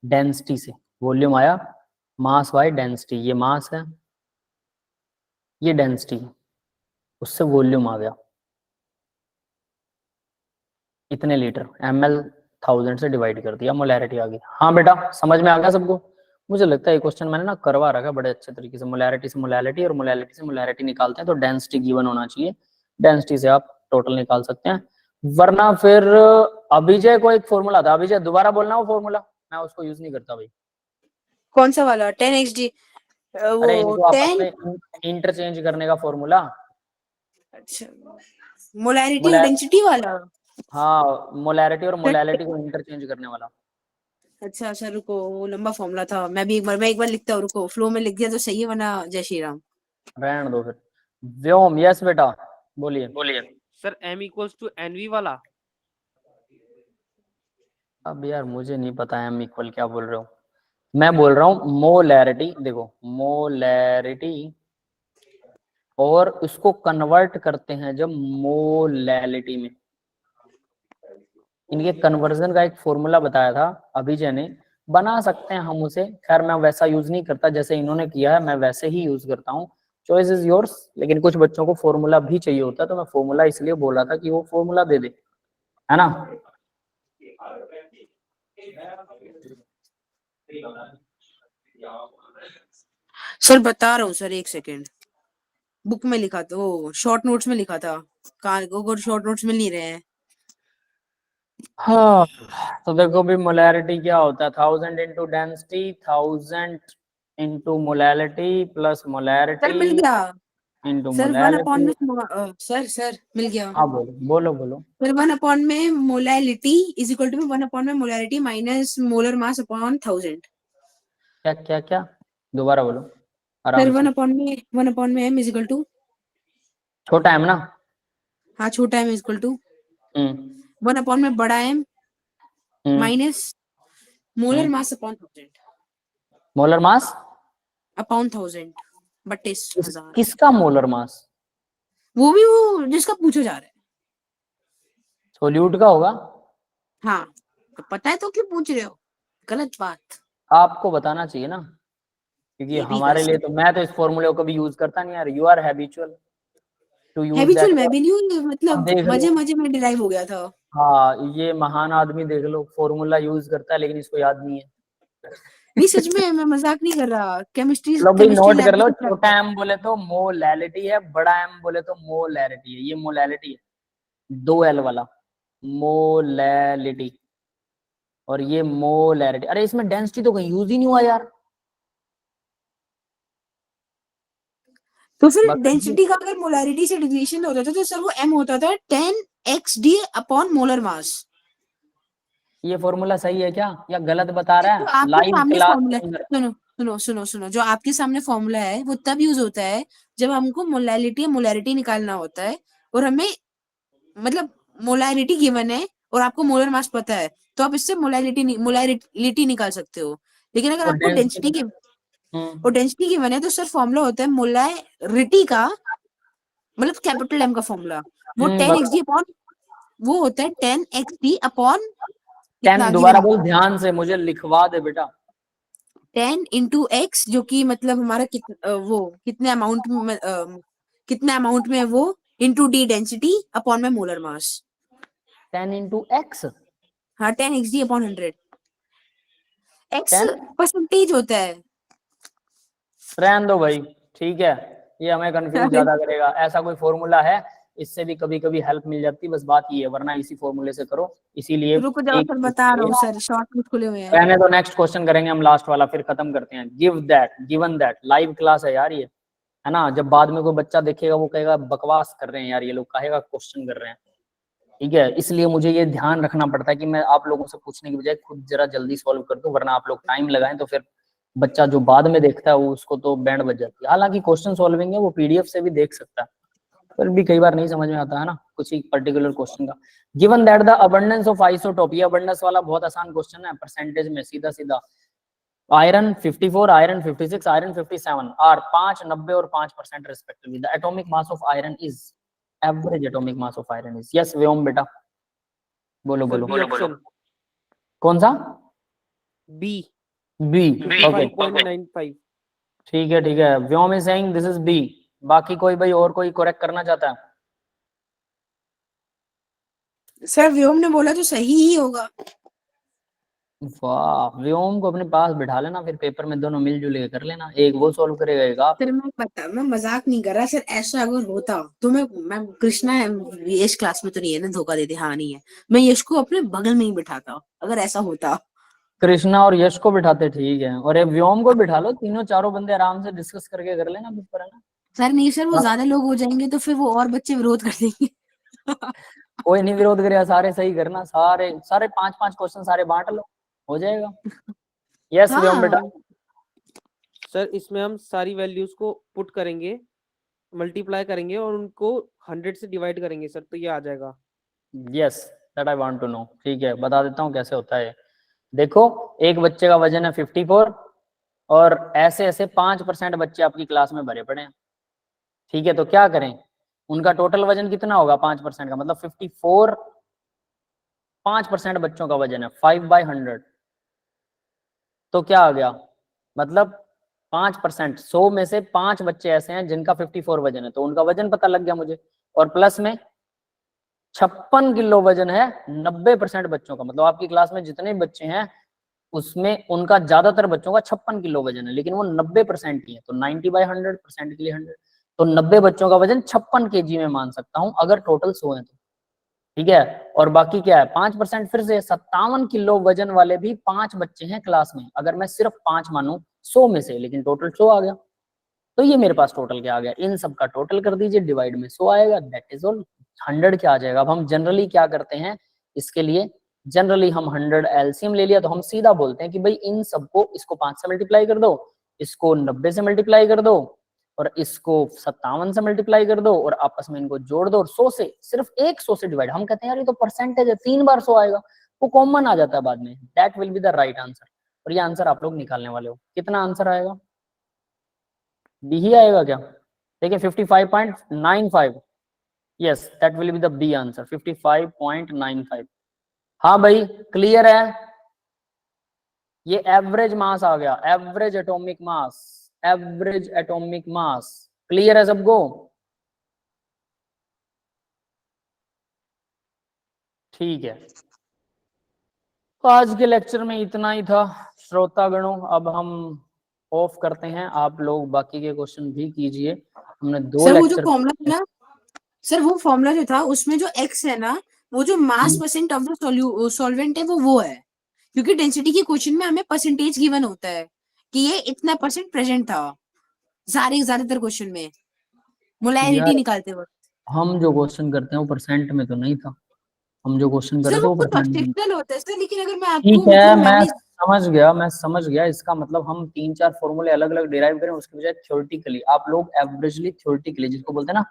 डेंसिटी से। वॉल्यूम आया मास बाय डेंसिटी, ये मास है ये डेंसिटी, उससे वॉल्यूम आ गया इतने लीटर, ml 1000 से डिवाइड कर दिया, मोलैरिटी आ गई। हाँ बेटा समझ में आ गया सबको। मुझे लगता है ये क्वेश्चन मैंने ना करवा रखा है बड़े अच्छे तरीके से। मोलैरिटी से मोलैलिटी और मोलैलिटी से मोलैरिटी निकालते हैं, तो डेंसिटी गिवन होना चाहिए, डेंसिटी से आप टोटल निकाल सकते हैं। वरना फिर अभिजय को एक फॉर्मूला था, अभिजय दोबारा बोलना वो फॉर्मूला, मैं उसको यूज नहीं करता भाई। कौन सा वाला 10xd अरे वो इनको आपस 10 में इंटरचेंज करने का फॉर्मूला, अच्छा मोलैरिटी और मोलैर डेंसिटी वाला। हाँ मोलैरिटी और मोलैलिटी को इंटरचेंज करने वाला। अच्छा अच्छा रुको, वो लंबा फॉर्मूला था। मैं एक बार लिखता हूँ, रुको फ्लो में लिख दिया तो सही है, वरना जय श्री राम। रहने दो फिर। व्योम यस बेटा बोलिए। Sir m equals to nv वाला। अब यार मुझे नहीं पता एम इक्वल क्या बोल रहे हो, मैं बोल रहा हूँ मोलैरिटी। देखो मोलैरिटी और उसको कन्वर्ट करते हैं जब मोलैलिटी में, इनके कन्वर्जन का एक फॉर्मूला बताया था अभिजय ने, बना सकते हैं हम उसे। खैर मैं वैसा यूज नहीं करता जैसे इन्होंने किया है, मैं वैसे ही यूज करता हूँ, चॉइस इज योर्स। लेकिन कुछ बच्चों को फॉर्मूला भी चाहिए होता है, तो मैं फॉर्मूला इसलिए बोला था कि वो फॉर्मूला दे दे, है ना। सर बता रहा हूँ सर, एक सेकेंड। बुक में लिखा था, वो शॉर्ट नोट्स में लिखा था, कहाँ शॉर्ट नोट्स मिल नहीं रहे हैं। हाँ तो देखो भी मोलैरिटी क्या होता है, 1000 into density, 1000 into molality plus sir मिल मोलैरिटी गया इंटू सर, 1 अपॉन मोलैलिटी। में सर मिल गया। हाँ बोलो बोलो बोलो। फिर 1 अपॉन में molality is equal to 1 upon में molarity minus molar mass upon 1000। क्या क्या क्या दोबारा बोलो फिर आराम से। 1 अपॉन में m इज इक्वल टू, छोटा है ना। हाँ छोटा m is equal to hmm 1 upon में बड़ा m minus molar mass upon 1000 molar mass upon 1000 बटे 1000। किसका मोलर मास, वो भी वो जिसका पूछा जा रहा है। सोल्यूट का होगा। हाँ तो पता है तो क्यों पूछ रहे हो, गलत बात। आपको बताना चाहिए ना, क्योंकि ये भी हमारे लिए गलत। तो, मैं तो इस फॉर्मूले को कभी यूज करता नहीं यार। You are habitual to use habitual that. मैं भी नहीं हूँ, अब मतलब देख लो, मजे मजे में डिराइव हो गया था। हाँ ये महान आदमी देख लो फॉर्मूला यूज करता है लेकिन इसको याद नहीं है। नहीं सच में, मैं मजाक नहीं कर रहा। केमिस्ट्री लो भाई केमिस्ट्री नोट लैब कर में लो, कुछ छोटा एम बोले तो मोलैलिटी है, बड़ा एम बोले तो मोलैरिटी है। ये मोलैलिटी है 2L वाला मोलैलिटी, और ये मोलैरिटी। अरे इसमें डेंसिटी तो कहीं यूज ही नहीं हुआ यार। तो फिर बाकी डेंसिटी का अगर मोलैरिटी से डिविएशन होता था तो सर वो m होता था 10xd अपॉन मोलर मास। ये फॉर्मूला सही है क्या या गलत बता रहा तो है आपके लाइव सामने क्लास फॉर्मूला के अंदर। सुनो, जो आपके सामने फॉर्मूला है वो तब यूज होता है जब हमको मोलैलिटी या मोलैरिटी निकालना होता है, और हमें मतलब मोलैरिटी गिवन है और आपको मोलर मास पता है, तो आप इससे मोलैरिटी निकाल सकते हो। लेकिन अगर और आपको डेंसिटी की और डेंसिटी गिवन है तो सर फॉर्मूला होता है मोलैरिटी का, मतलब कैपिटल M का फॉर्मूला, वो 10xd अपॉन, वो होता है 10xd अपॉन 10 इतना दोबारा गिवन बोल ध्यान से, मुझे लिखवा दे बेटा। 10 इंटू x, जो कि मतलब हमारा वो कितने अमाउंट में है वो, into d density upon my molar mass. 10 into x हाँ 10 xd upon 100. x 10 परसेंटेज होता है. रहने दो भाई, ठीक है, ये हमें कंफ्यूज ज्यादा करेगा। ऐसा कोई फॉर्मूला है, इससे भी कभी कभी हेल्प मिल जाती है, बस बात ये है, वरना इसी फॉर्मूले से करो। इसीलिए रुको जब सर बता रहा हूँ सर, शॉर्ट में खुले हुए हैं. रहने दो, नेक्स्ट क्वेश्चन करेंगे हम, लास्ट वाला, फिर खत्म करते हैं। Give that, given that, live class है यार ये, है ना। जब बाद में कोई बच्चा देखेगा वो कहेगा बकवास कर रहे हैं यार ये लोग, कहेगा क्वेश्चन कर रहे हैं, ठीक है। इसलिए मुझे ये ध्यान रखना पड़ता है कि मैं आप लोगों से पूछने की बजाय खुद जरा जल्दी सॉल्व कर दूं, वरना आप लोग टाइम लगाएं तो फिर बच्चा जो बाद में देखता है वो उसको तो बैंड बज जाती है। हालांकि क्वेश्चन सॉल्विंग है वो पीडीएफ से भी देख सकता है, पर भी कई बार नहीं समझ में आता है ना कुछ एक पर्टिकुलर क्वेश्चन का। Given that the abundance of isotope, ये अबंडेंस वाला बहुत आसान क्वेश्चन है, परसेंटेज में सीधा सीधा। आयरन 54, आयरन 56, आयरन 57 आर 5, 90 और 5% respectively. The atomic mass of iron is, average atomic mass of iron is. Yes Vyom बेटा, बोलो बोलो बोलो। कौन सा? B, B, okay 55.95. ठीक है, Vyom is saying this is B. बाकी कोई भाई और कोई करेक्ट करना चाहता है? सर व्योम ने बोला तो सही ही होगा. वाह, व्योम को अपने पास बिठा लेना, फिर पेपर में दोनों मिलजुल के कर लेना, एक वो सॉल्व करेगा एक आप। सर मैं मजाक नहीं कर रहा सर, ऐसा अगर होता तो मैं कृष्णा यश क्लास में तो नहीं है ना, धोखा देते, हाँ नहीं है, मैं यश को अपने बगल में ही बिठाता अगर ऐसा होता. कृष्णा और यश को बिठाते, ठीक है, और एक व्योम को बिठा लो, तीनों चारों बंदे आराम से डिस्कस करके कर लेना पेपर, है ना। सर नहीं सर, वो ज्यादा लोग हो जाएंगे तो फिर वो और बच्चे विरोध कर देंगे. कोई नहीं विरोध करेगा, सारे सही करना, सारे 5-5 क्वेश्चन सारे बांट लो, हो जाएगा। यस व्योम बेटा। सर इसमें हम सारी वैल्यूज को पुट करेंगे, मल्टीप्लाई करेंगे और उनको 100 से डिवाइड करेंगे सर, तो ये आ जाएगा। Yes that I want to know, ठीक है, बता देता हूँ कैसे होता है। देखो, एक बच्चे का वजन है 54 और ऐसे ऐसे 5% बच्चे आपकी क्लास में भरे पड़े हैं, ठीक है। तो क्या करें, उनका टोटल वजन कितना होगा 5% का, मतलब 54 5% बच्चों का वजन है 5/100, तो क्या आ गया, मतलब 5%, 100 में से 5 बच्चे ऐसे हैं जिनका 54 वजन है, तो उनका वजन पता लग गया मुझे। और प्लस में 56 किलो वजन है 90% बच्चों का, मतलब आपकी क्लास में जितने बच्चे हैं उसमें उनका ज्यादातर बच्चों का 56 किलो वजन है, लेकिन वो 90% ही है, तो 90/100% के लिए 100, तो 90 बच्चों का वजन 56 kg में मान सकता हूं अगर टोटल 100 है तो, ठीक है। और बाकी क्या है 5%, फिर से 57 किलो वजन वाले भी 5 बच्चे हैं क्लास में, अगर मैं सिर्फ 5 मानूं 100 में से, लेकिन टोटल 100 आ गया, तो ये मेरे पास टोटल क्या आ गया, इन सब का टोटल कर दीजिए, डिवाइड में 100 आएगा, दैट इज ऑल। 100 क्या आ जाएगा। अब हम जनरली क्या करते हैं इसके लिए, जनरली हम 100 एलसीएम ले लिया तो हम सीधा बोलते हैं कि भाई इन सबको, इसको 5 से मल्टीप्लाई कर दो, इसको 90 से मल्टीप्लाई कर दो, और इसको 57 से मल्टीप्लाई कर दो, और आपस में इनको जोड़ दो, और 100 से, सिर्फ एक 100 से डिवाइड। हम कहते हैं यार ये तो परसेंटेज है, 3 बार 100 आएगा, वो कॉमन आ जाता है बाद में, that will be the right answer. और ये आंसर आप लोग निकालने वाले हो, कितना आंसर आएगा, बी ही आएगा क्या, देखिए 55.95, yes that will be the B answer, 55.95। हाँ भाई क्लियर है, ये एवरेज मास आ गया, एवरेज एटॉमिक मास, एवरेज एटॉमिक मास, क्लियर है सबको, ठीक है। तो आज के लेक्चर में इतना ही था श्रोतागणों, अब हम ऑफ करते हैं, आप लोग बाकी के क्वेश्चन भी कीजिए। हमने 2 सर वो जो लेक्चर, फॉर्मूला था ना सर, वो फॉर्मूला जो था उसमें जो x है ना, वो जो मास परसेंट ऑफ द सॉल्वेंट है वो है, क्योंकि डेंसिटी के क्वेश्चन में हमें परसेंटेज गिवन होता है कि ये इतना परसेंट प्रेजेंट था ज्यादातर क्वेश्चन में मोलैरिटी निकालते वक्त। हम जो क्वेश्चन करते हैं वो परसेंट में तो नहीं था, हम जो क्वेश्चन करते सर हैं वो वो कुछ परसेंट में। ऑब्जेक्टिव होता है सर, लेकिन अगर मैं ठीक आपको है, मतलब मैं समझ गया, इसका मतलब हम 3-4 फॉर्मूले अलग अलग डिराइव करें उसके बजाय थ्योरेटिकली, आप लोग एवरेजली थ्योरेटिकली, जिसको बोलते हैं ना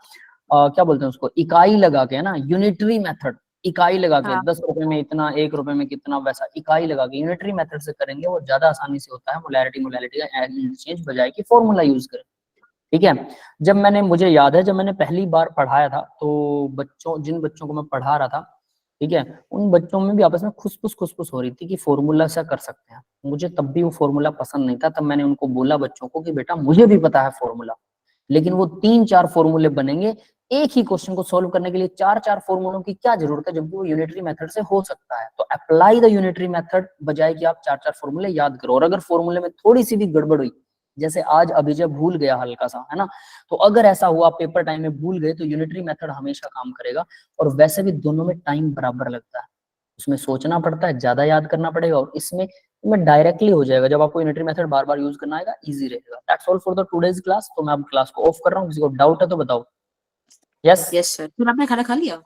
क्या बोलते हैं उसको, इकाई लगा के, है ना, यूनिटरी मेथड, इकाई लगा के, 10 रुपए में इतना, 1 रुपए में कितना, वैसा इकाई लगा के यूनिटरी मेथड से करेंगे, वो ज्यादा आसानी से होता है मोलैरिटी का इंटरचेंज बजाय कि फॉर्मूला यूज करें, ठीक है। मुझे याद है जब मैंने पहली बार पढ़ाया था तो जिन बच्चों को मैं पढ़ा रहा था, ठीक है, उन बच्चों में भी आपस में खुसफुस हो रही थी कि फॉर्मूला से कर सकते हैं। मुझे तब भी वो फॉर्मूला पसंद नहीं था, तब मैंने उनको बोला बच्चों को कि बेटा मुझे भी पता है फॉर्मूला, लेकिन वो 3-4 फॉर्मूले बनेंगे एक ही क्वेश्चन को सॉल्व करने के लिए। 4-4 फॉर्मूलों की क्या जरूरत है जबकि वो यूनिटरी मेथड से हो सकता है। तो अप्लाई द यूनिटरी मेथड बजाय कि आप 4-4 फॉर्मूले याद करो। और अगर फॉर्मूले में थोड़ी सी भी गड़बड़ हुई, जैसे आज अभिजय भूल गया हल्का सा, है ना, तो अगर ऐसा हुआ पेपर टाइम में भूल गए तो यूनिटरी मेथड हमेशा काम करेगा। और वैसे भी दोनों में टाइम बराबर लगता है, उसमें सोचना पड़ता है, ज्यादा याद करना पड़ेगा, और इसमें डायरेक्टली हो जाएगा। जब आपको यूनिटरी मेथड बार बार यूज करना आएगा, इजी रहेगा। That's all for the today's class. तो मैं अब क्लास को ऑफ कर रहा हूँ, किसी को डाउट है तो बताओ। Yes yes sir. फिर आपने खाना खा लिया?